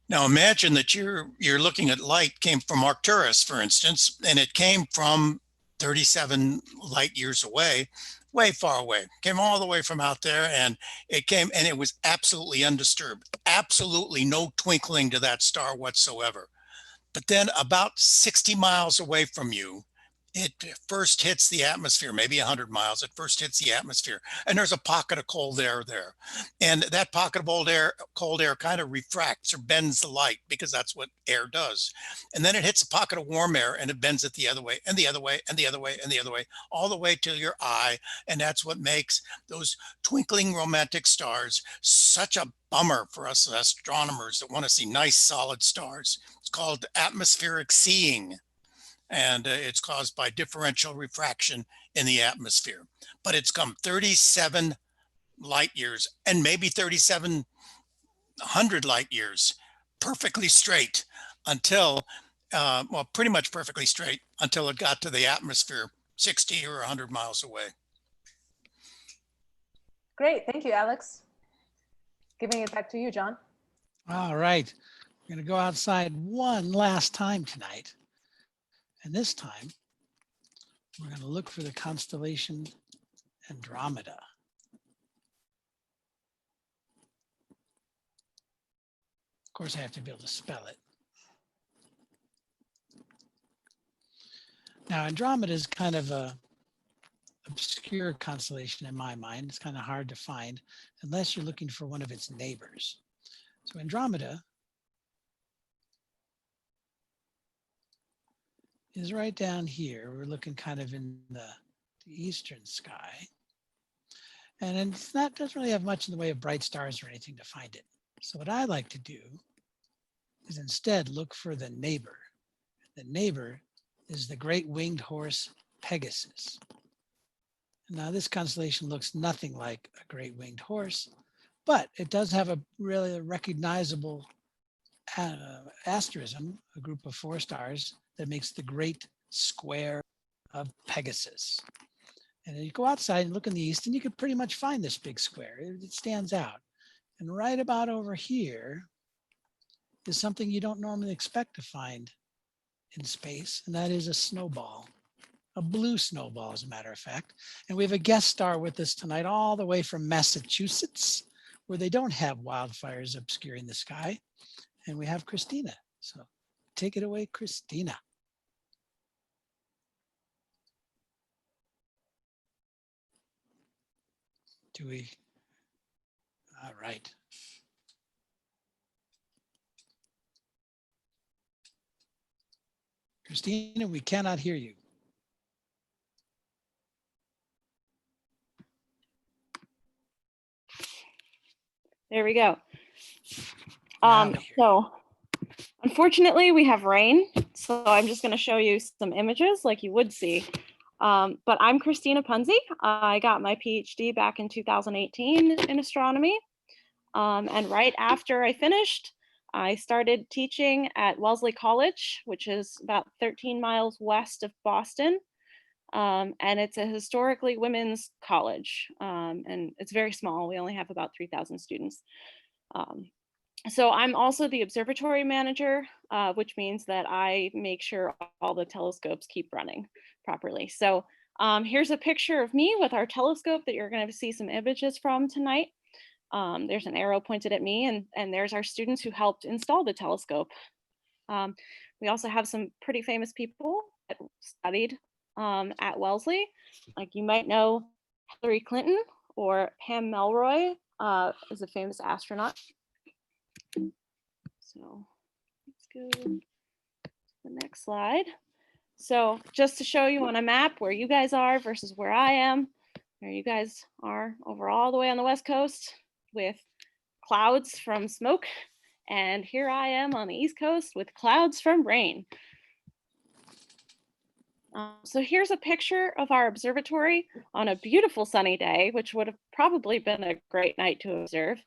Now imagine that you're looking at light came from Arcturus, for instance, and it came from 37 light years away, way far away, came all the way from out there, and it was absolutely undisturbed, absolutely no twinkling to that star whatsoever. But then about 60 miles away from you, it first hits the atmosphere, maybe 100 miles, it first hits the atmosphere, and there's a pocket of cold air there. And that pocket of cold air kind of refracts or bends the light, because that's what air does. And then it hits a pocket of warm air, and it bends it the other way, and the other way, and the other way, and the other way, all the way to your eye. And that's what makes those twinkling romantic stars such a bummer for us astronomers that want to see nice solid stars. It's called atmospheric seeing. And it's caused by differential refraction in the atmosphere. But it's come 37 light years and maybe 3,700 light years perfectly straight until, well, pretty much perfectly straight until it got to the atmosphere 60 or 100 miles away. Great, thank you, Alex. Giving it back to you, John. All right, we're going to go outside one last time tonight. And this time, we're going to look for the constellation Andromeda. Of course, I have to be able to spell it. Now, Andromeda is kind of a obscure constellation in my mind. It's kind of hard to find unless you're looking for one of its neighbors. So Andromeda is right down here. We're looking kind of in the eastern sky. And it's not, doesn't really have much in the way of bright stars or anything to find it. So what I like to do is instead look for the neighbor. The neighbor is the great winged horse Pegasus. Now this constellation looks nothing like a great winged horse, but it does have a really recognizable asterism, a group of 4 stars that makes the great square of Pegasus. And then you go outside and look in the east and you can pretty much find this big square. It stands out. And right about over here is something you don't normally expect to find in space, and that is a snowball, a blue snowball, as a matter of fact. And we have a guest star with us tonight, all the way from Massachusetts, where they don't have wildfires obscuring the sky. And we have Christina. So take it away, Christina. Do we? All right. Christina, we cannot hear you. There we go. So unfortunately we have rain, so I'm just going to show you some images like you would see. But I'm Christina Punzi. I got my PhD back in 2018 in astronomy. And right after I finished, I started teaching at Wellesley College, which is about 13 miles west of Boston. And it's a historically women's college, and it's very small. We only have about 3,000 students. So I'm also the observatory manager, which means that I make sure all the telescopes keep running properly. So here's a picture of me with our telescope that you're going to see some images from tonight. There's an arrow pointed at me, and there's our students who helped install the telescope. We also have some pretty famous people that studied at Wellesley. Like you might know Hillary Clinton, or Pam Melroy is a famous astronaut. So let's go to the next slide. So just to show you on a map where you guys are versus where I am, there you guys are over all the way on the West Coast with clouds from smoke. And here I am on the East Coast with clouds from rain. So here's a picture of our observatory on a beautiful sunny day, which would have probably been a great night to observe.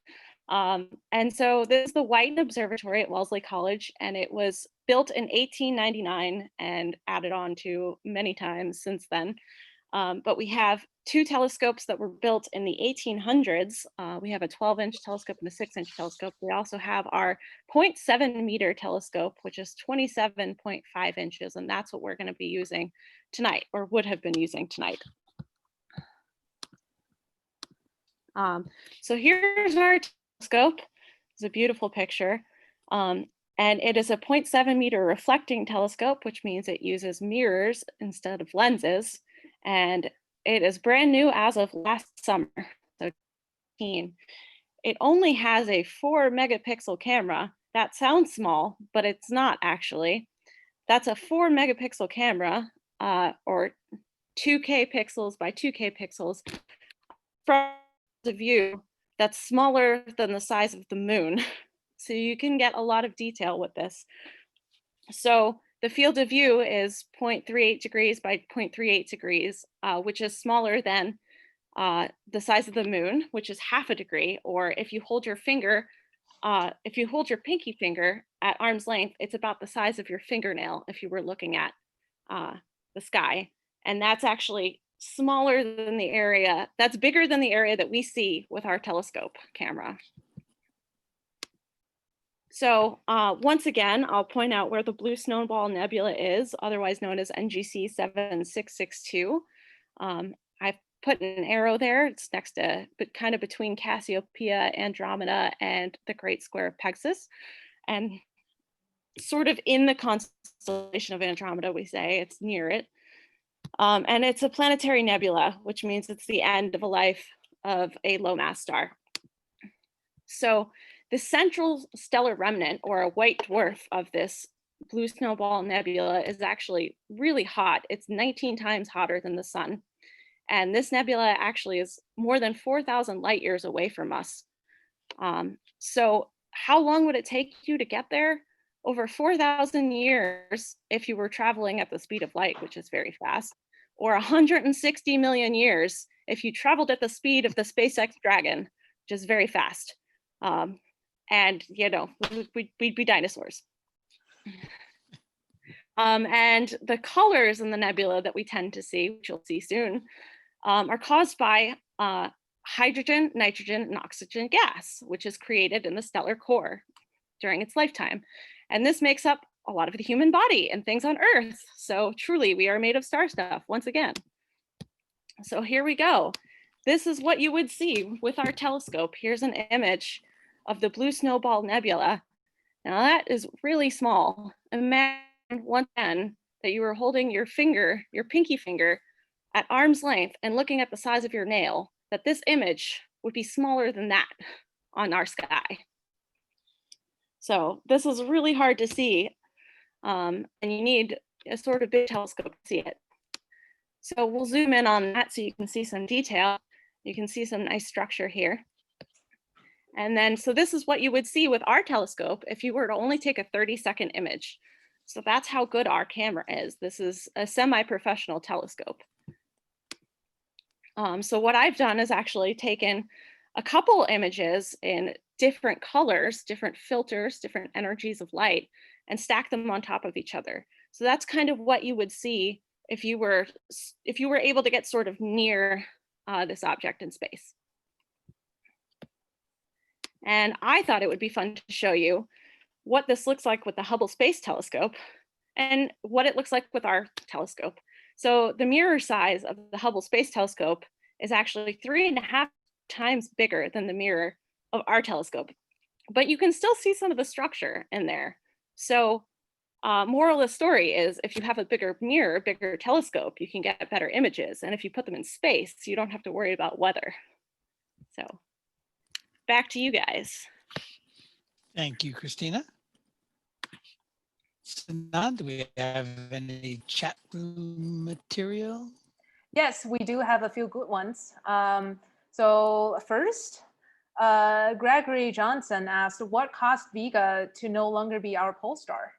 And so this is the White Observatory at Wellesley College, and it was built in 1899 and added on to many times since then. But we have 2 telescopes that were built in the 1800s. We have a 12-inch telescope and a 6-inch telescope. We also have our 0.7 meter telescope, which is 27.5 inches, and that's what we're going to be using tonight, or would have been using tonight. So here's our telescope. It's a beautiful picture. And it is a 0.7 meter reflecting telescope, which means it uses mirrors instead of lenses. And it is brand new as of last summer, so 2018. It only has a 4 megapixel camera. That sounds small, but it's not actually. That's a 4 megapixel camera, or 2K pixels by 2K pixels, from the view that's smaller than the size of the moon. So you can get a lot of detail with this. So the field of view is 0.38 degrees by 0.38 degrees, which is smaller than the size of the moon, which is half a degree. Or if you hold your finger, if you hold your pinky finger at arm's length, it's about the size of your fingernail if you were looking at the sky. And that's actually smaller than the area, that's bigger than the area that we see with our telescope camera. So once again, I'll point out where the blue Snowball Nebula is, otherwise known as NGC 7662. I've put an arrow there. It's next to, but kind of between Cassiopeia, Andromeda, and the Great Square of Pegasus. And sort of in the constellation of Andromeda, we say, it's near it. And it's a planetary nebula, which means it's the end of a life of a low mass star. So the central stellar remnant, or a white dwarf of this blue Snowball Nebula, is actually really hot. It's 19 times hotter than the sun. And this nebula actually is more than 4,000 light years away from us. So how long would it take you to get there? Over 4,000 years if you were traveling at the speed of light, which is very fast, or 160 million years if you traveled at the speed of the SpaceX Dragon, which is very fast. And you know, we'd be dinosaurs. And the colors in the nebula that we tend to see, which you'll see soon, are caused by hydrogen, nitrogen, and oxygen gas, which is created in the stellar core during its lifetime. And this makes up a lot of the human body and things on Earth. So truly, we are made of star stuff once again. So here we go. This is what you would see with our telescope. Here's an image of the blue Snowball Nebula. Now that is really small. Imagine once again that you were holding your finger, your pinky finger, at arm's length and looking at the size of your nail, that this image would be smaller than that on our sky. So this is really hard to see, and you need a sort of big telescope to see it. So we'll zoom in on that so you can see some detail. You can see some nice structure here. And then, so this is what you would see with our telescope if you were to only take a 30-second image. So that's how good our camera is. This is a semi-professional telescope. So what I've done is actually taken a couple images in different colors, different filters, different energies of light, and stacked them on top of each other. So that's kind of what you would see if you were able to get sort of near this object in space. And I thought it would be fun to show you what this looks like with the Hubble Space Telescope and what it looks like with our telescope. So the mirror size of the Hubble Space Telescope is actually 3.5 times bigger than the mirror of our telescope, but you can still see some of the structure in there. So moral of the story is if you have a bigger mirror, bigger telescope, you can get better images. And if you put them in space, you don't have to worry about weather. So back to you guys. Thank you, Christina. Sinan, do we have any chat room material? Yes, we do have a few good ones. So first, Gregory Johnson asked, what caused Vega to no longer be our pole star?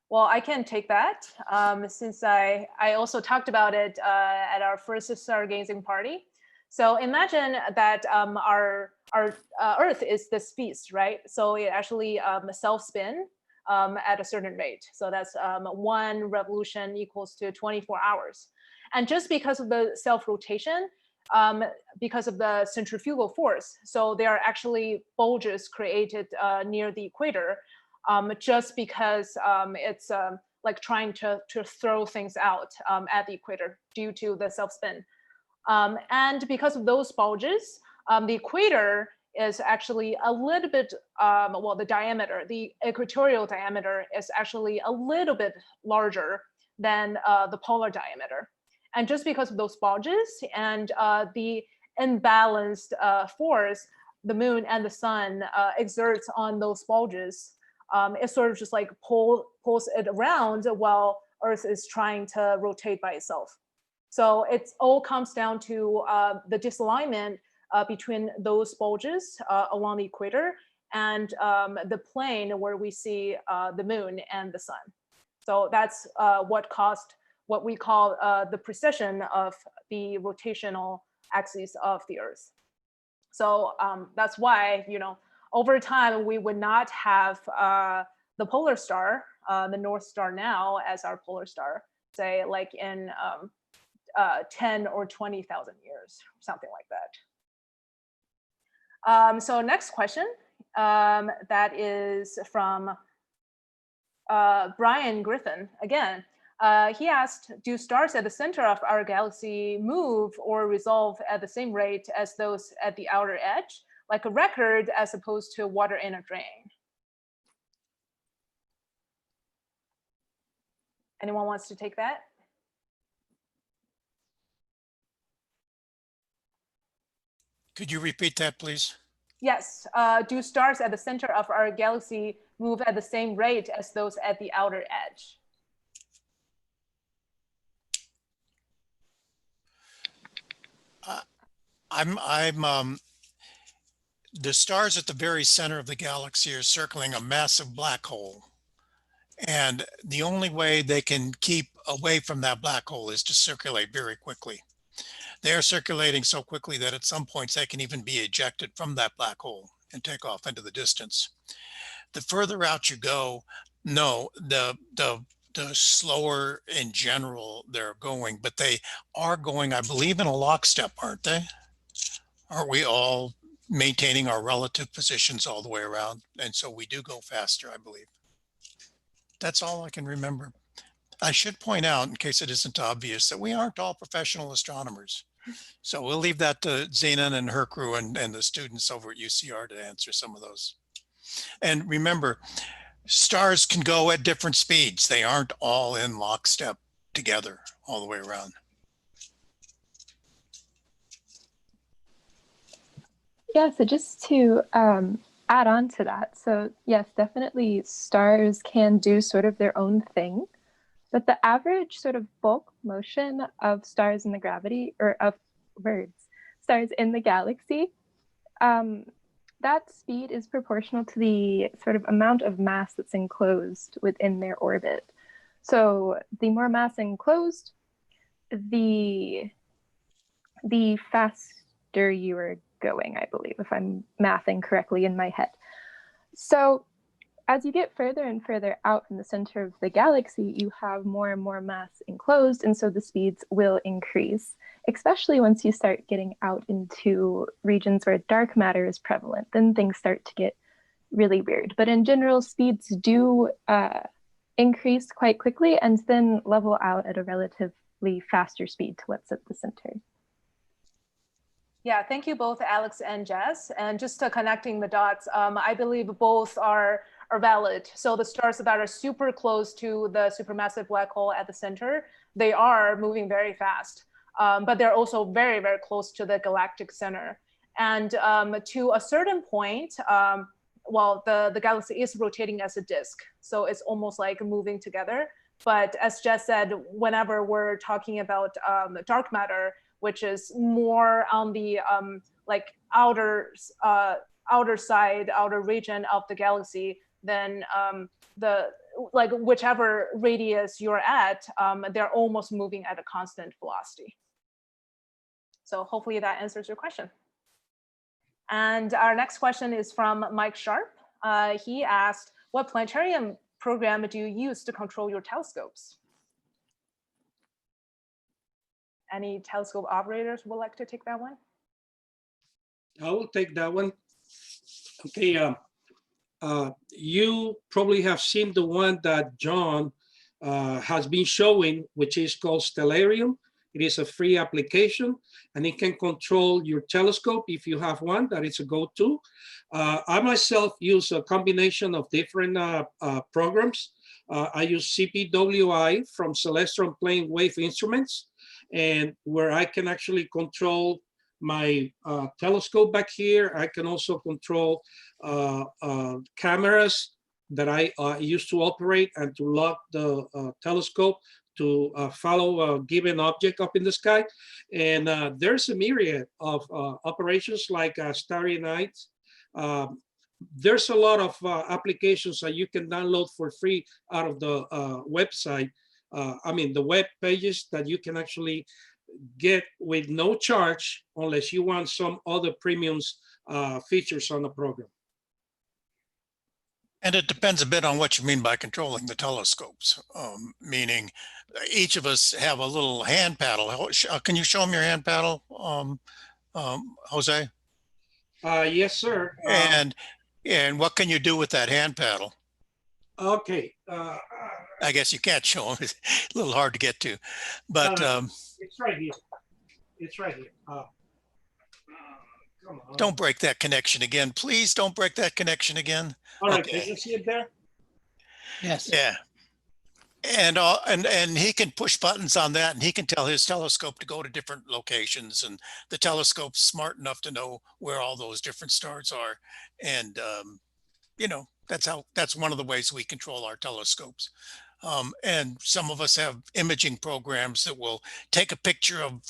Well, I can take that since I also talked about it at our first stargazing party. So imagine that our Earth is this feast, right? So it actually self-spin at a certain rate. So that's 1 revolution equals to 24 hours. And just because of the self-rotation, because of the centrifugal force, so there are actually bulges created near the equator, just because it's like trying to throw things out at the equator due to the self-spin. And because of those bulges, the equator is actually a little bit, well, the diameter, the equatorial diameter is actually a little bit larger than the polar diameter. And just because of those bulges and the imbalanced force the moon and the sun exerts on those bulges, it sort of just like pulls it around while Earth is trying to rotate by itself. So it all comes down to the disalignment between those bulges along the equator and the plane where we see the moon and the sun. So that's what caused what we call the precession of the rotational axis of the Earth. So that's why, you know, over time we would not have the polar star the North Star now as our polar star, say like in 10 or 20,000 years, something like that. So next question, that is from Brian Griffin again. He asked, do stars at the center of our galaxy move or resolve at the same rate as those at the outer edge, like a record as opposed to water in a drain? Anyone wants to take that? Could you repeat that, please? Yes. Do stars at the center of our galaxy move at the same rate as those at the outer edge? The stars at the very center of the galaxy are circling a massive black hole. And the only way they can keep away from that black hole is to circulate very quickly. They are circulating so quickly that at some points they can even be ejected from that black hole and take off into the distance. The further out you go, no, the slower in general they're going, but they are going, I believe, in a lockstep, aren't they? Aren't we all maintaining our relative positions all the way around? And so we do go faster, I believe. That's all I can remember. I should point out, in case it isn't obvious, that we aren't all professional astronomers. So we'll leave that to Zenon and her crew and the students over at UCR to answer some of those. And remember, stars can go at different speeds. They aren't all in lockstep together all the way around. Yeah, so just to add on to that. So yes, definitely stars can do sort of their own thing, but the average sort of bulk motion of stars in the gravity, or of stars in the galaxy, that speed is proportional to the sort of amount of mass that's enclosed within their orbit. So the more mass enclosed, the faster you are going, I believe, if I'm mathing correctly in my head. So as you get further and further out from the center of the galaxy, you have more and more mass enclosed, and so the speeds will increase, especially once you start getting out into regions where dark matter is prevalent. Then things start to get really weird. But in general, speeds do increase quite quickly and then level out at a relatively faster speed to what's at the center. Yeah, thank you both, Alex and Jess. And just connecting the dots, I believe both are valid. So the stars that are super close to the supermassive black hole at the center, they are moving very fast, but they're also very, very close to the galactic center. And to a certain point, well, the galaxy is rotating as a disk, so it's almost like moving together. But as Jess said, whenever we're talking about dark matter, which is more on the like outer side, outer region of the galaxy, then like whichever radius you're at, they're almost moving at a constant velocity. So hopefully that answers your question. And our next question is from Mike Sharp. He asked, what planetarium program do you use to control your telescopes? Any telescope operators would like to take that one? I will take that one. Okay, you probably have seen the one that John has been showing, which is called Stellarium. It is a free application, and it can control your telescope if you have one. That is a go-to. I myself use a combination of different programs. I use CPWI from Celestron Plane Wave Instruments, and where I can actually control my telescope back here. I can also control cameras that I used to operate and to lock the telescope to follow a given object up in the sky. And there's a myriad of operations like Starry Night. There's a lot of applications that you can download for free out of the website. I mean, the web pages that you can actually get with no charge unless you want some other premiums features on the program. And it depends a bit on what you mean by controlling the telescopes, meaning each of us have a little hand paddle. Can you show them your hand paddle, Jose? Yes, sir. And what can you do with that hand paddle? Okay. I guess you can't show them. It's a little hard to get to, but it's right here. It's right here. Come on. Don't break that connection again. Please don't break that connection again. All right, okay. Can you see it there? Yes. Yeah. And he can push buttons on that, and he can tell his telescope to go to different locations, and the telescope's smart enough to know where all those different stars are. And you know, that's one of the ways we control our telescopes. And some of us have imaging programs that will take a picture of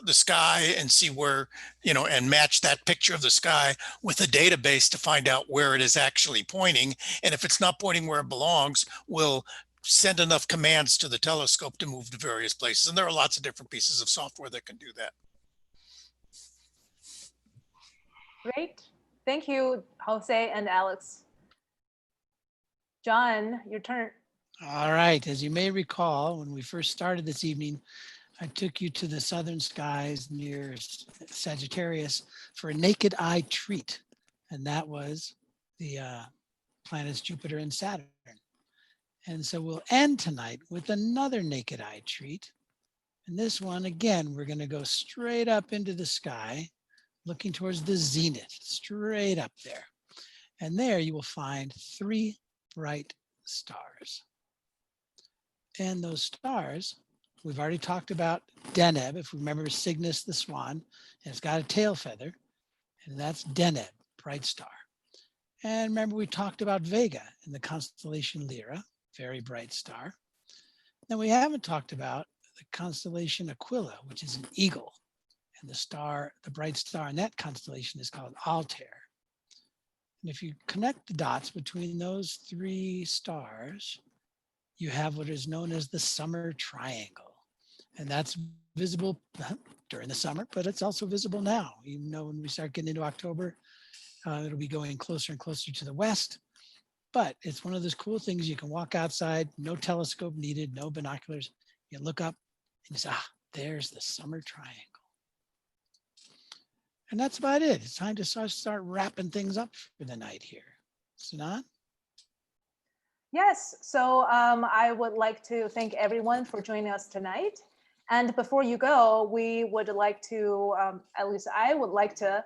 the sky and see where, you know, and match that picture of the sky with a database to find out where it is actually pointing. And if it's not pointing where it belongs, we'll send enough commands to the telescope to move to various places. And there are lots of different pieces of software that can do that. Great. Thank you, Jose and Alex. John, your turn. All right. As you may recall, when we first started this evening, I took you to the southern skies near Sagittarius for a naked eye treat. And that was the planets Jupiter and Saturn. And so we'll end tonight with another naked eye treat. And this one, again, we're going to go straight up into the sky, looking towards the zenith, straight up there. And there you will find 3 bright stars. And those stars, we've already talked about Deneb. If we remember Cygnus the swan, and it's got a tail feather, and that's Deneb, bright star. And remember we talked about Vega in the constellation Lyra, very bright star. Then we haven't talked about the constellation Aquila, which is an eagle. And the star, the bright star in that constellation is called Altair. And if you connect the dots between those 3 stars, you have what is known as the summer triangle. And that's visible during the summer, but it's also visible now. Even though when we start getting into October, it'll be going closer and closer to the west. But it's one of those cool things. You can walk outside, no telescope needed, no binoculars. You look up and you say, there's the summer triangle. And that's about it. It's time to start wrapping things up for the night here. Sinan? Yes, so I would like to thank everyone for joining us tonight. And before you go, we would like to, at least I would like to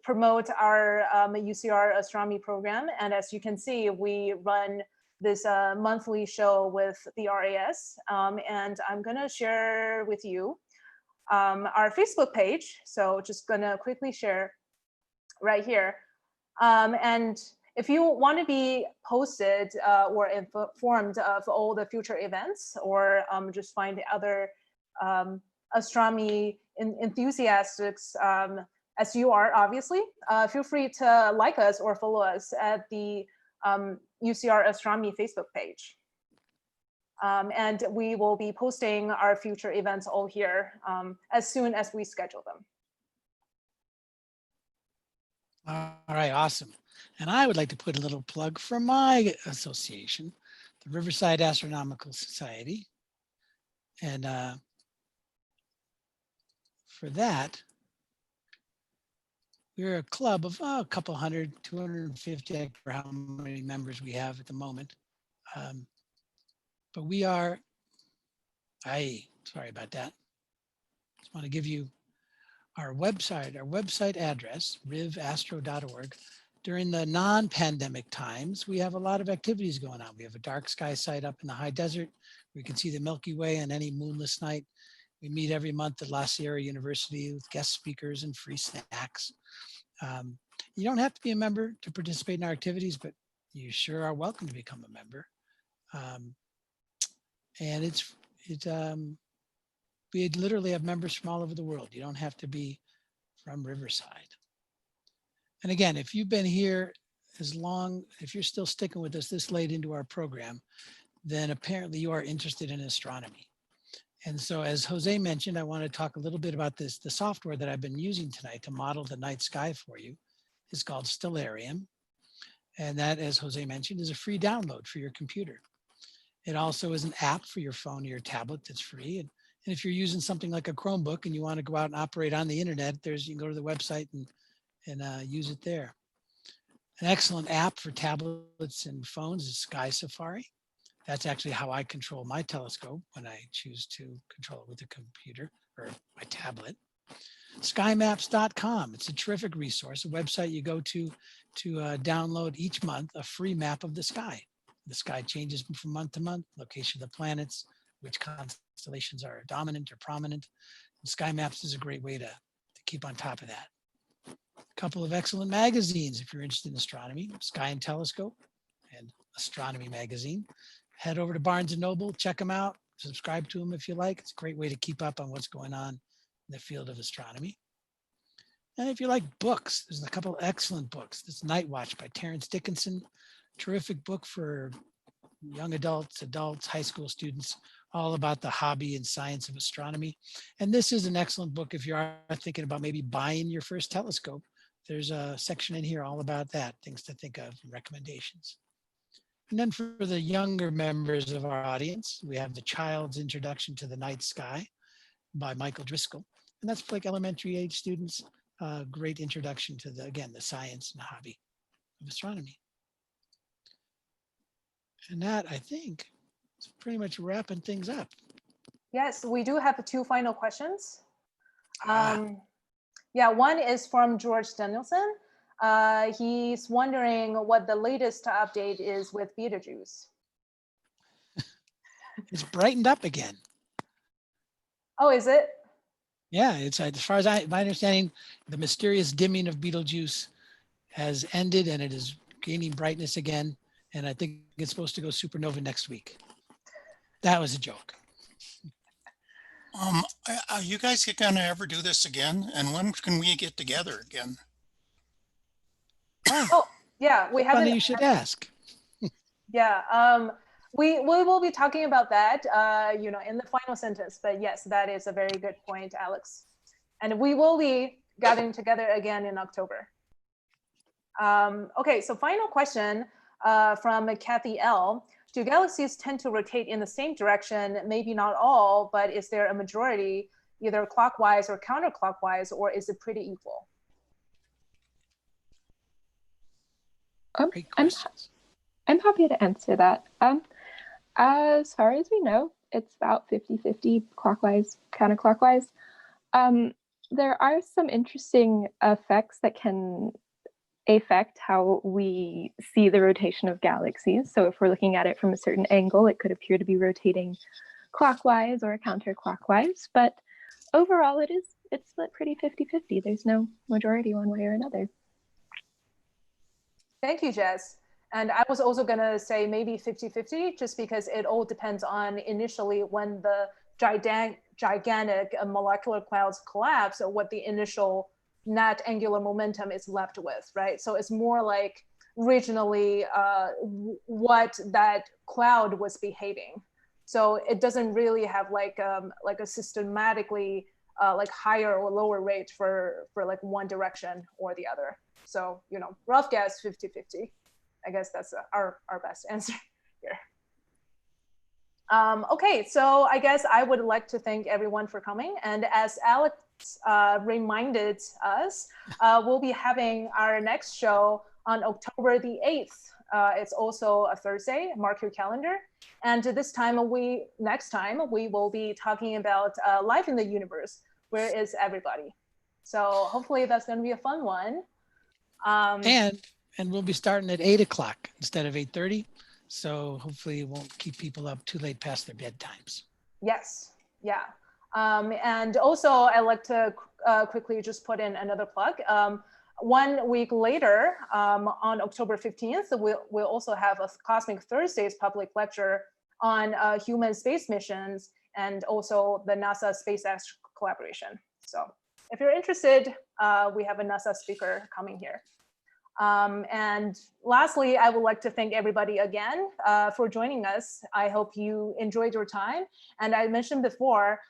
promote our UCR astronomy program. And as you can see, we run this monthly show with the RAS. And I'm gonna share with you our Facebook page. So just gonna quickly share right here. And if you want to be posted or informed of all the future events, or just find other astronomy enthusiasts as you are, obviously, feel free to like us or follow us at the UCR Astronomy Facebook page. And we will be posting our future events all here as soon as we schedule them. All right, awesome. And I would like to put a little plug for my association, the Riverside Astronomical Society. And for that, we're a club of a couple hundred, 250, for how many members we have at the moment. But we are, sorry about that. Just want to give you our website address, rivastro.org. During the non-pandemic times, we have a lot of activities going on. We have a dark sky site up in the high desert. We can see the Milky Way on any moonless night. We meet every month at La Sierra University with guest speakers and free snacks. You don't have to be a member to participate in our activities, but you sure are welcome to become a member. And we literally have members from all over the world. You don't have to be from Riverside. And again, if you've been here if you're still sticking with us this late into our program, then apparently you are interested in astronomy. And so as Jose mentioned, I want to talk a little bit about the software that I've been using tonight to model the night sky for you. It's called Stellarium. And that, as Jose mentioned, is a free download for your computer. It also is an app for your phone or your tablet that's free. And if you're using something like a Chromebook and you want to go out and operate on the internet, you can go to the website and use it there. An excellent app for tablets and phones is Sky Safari. That's actually how I control my telescope when I choose to control it with a computer or my tablet. Skymaps.com. It's a terrific resource, a website you go to download each month a free map of the sky. The sky changes from month to month, location of the planets, which constellations are dominant or prominent. And Sky Maps is a great way to keep on top of that. A couple of excellent magazines if you're interested in astronomy, Sky and Telescope and Astronomy Magazine. Head over to Barnes & Noble, check them out, subscribe to them if you like. It's a great way to keep up on what's going on in the field of astronomy. And if you like books, there's a couple of excellent books. This Night Watch by Terrence Dickinson, terrific book for young adults, high school students, all about the hobby and science of astronomy. And this is an excellent book if you are thinking about maybe buying your first telescope. There's a section in here all about that, things to think of, recommendations. And then for the younger members of our audience, we have The Child's Introduction to the Night Sky by Michael Driscoll. And that's like elementary age students, great introduction to the science and hobby of astronomy. And that, I think, is pretty much wrapping things up. Yes, we do have 2 final questions. Yeah, one is from George Danielson. He's wondering what the latest update is with Betelgeuse. It's brightened up again. Oh, is it? Yeah, it's as far as my understanding, the mysterious dimming of Betelgeuse has ended and it is gaining brightness again. And I think it's supposed to go supernova next week. That was a joke. Are you guys going to ever do this again? And when can we get together again? Oh, yeah, we haven't. Funny you should ask. Yeah, we will be talking about that, in the final sentence. But yes, that is a very good point, Alex. And we will be gathering together again in October. Okay, so final question from Kathy L. Do galaxies tend to rotate in the same direction? Maybe not all, but is there a majority, either clockwise or counterclockwise, or is it pretty equal? Great questions. I'm happy to answer that. As far as we know, it's about 50-50 clockwise, counterclockwise. There are some interesting effects that can affect how we see the rotation of galaxies. So if we're looking at it from a certain angle, it could appear to be rotating clockwise or counterclockwise, but overall it's split pretty 50-50. There's no majority one way or another. Thank you, Jess. And I was also gonna say maybe 50-50, just because it all depends on initially when the gigantic molecular clouds collapse, or what the initial net angular momentum is left with, right? So it's more like regionally what that cloud was behaving. So it doesn't really have like a systematically like higher or lower rate for like one direction or the other. So, rough guess 50-50. I guess that's our best answer here. Okay, so I guess I would like to thank everyone for coming. And as Alex reminded us, we'll be having our next show on October the 8th. It's also a Thursday, mark your calendar. And next time we will be talking about life in the universe. Where is everybody? So hopefully that's going to be a fun one. And we'll be starting at 8 o'clock instead of 8:30. So hopefully it won't keep people up too late past their bedtimes. Yes, yeah. And also I'd like to quickly just put in another plug. 1 week later, on October 15th, we'll also have a Cosmic Thursdays public lecture on human space missions and also the NASA SpaceX collaboration. So if you're interested, we have a NASA speaker coming here. And lastly, I would like to thank everybody again for joining us. I hope you enjoyed your time. And I mentioned before,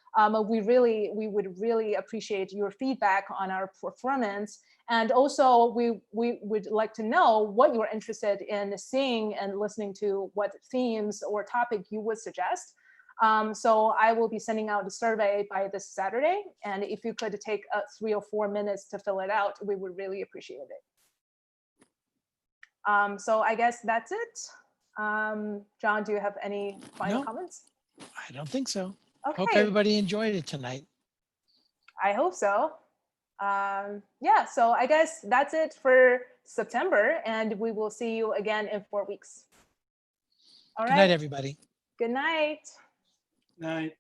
we would really appreciate your feedback on our performance. And also we would like to know what you're interested in seeing and listening to, what themes or topic you would suggest. So I will be sending out a survey by this Saturday. And if you could take 3 or 4 minutes to fill it out, we would really appreciate it. So I guess that's it. John, do you have any final comments? I don't think so. Okay. Hope everybody enjoyed it tonight. I hope so. Yeah, so I guess that's it for September, and we will see you again in 4 weeks. All right. Good night, everybody. Good night. Night.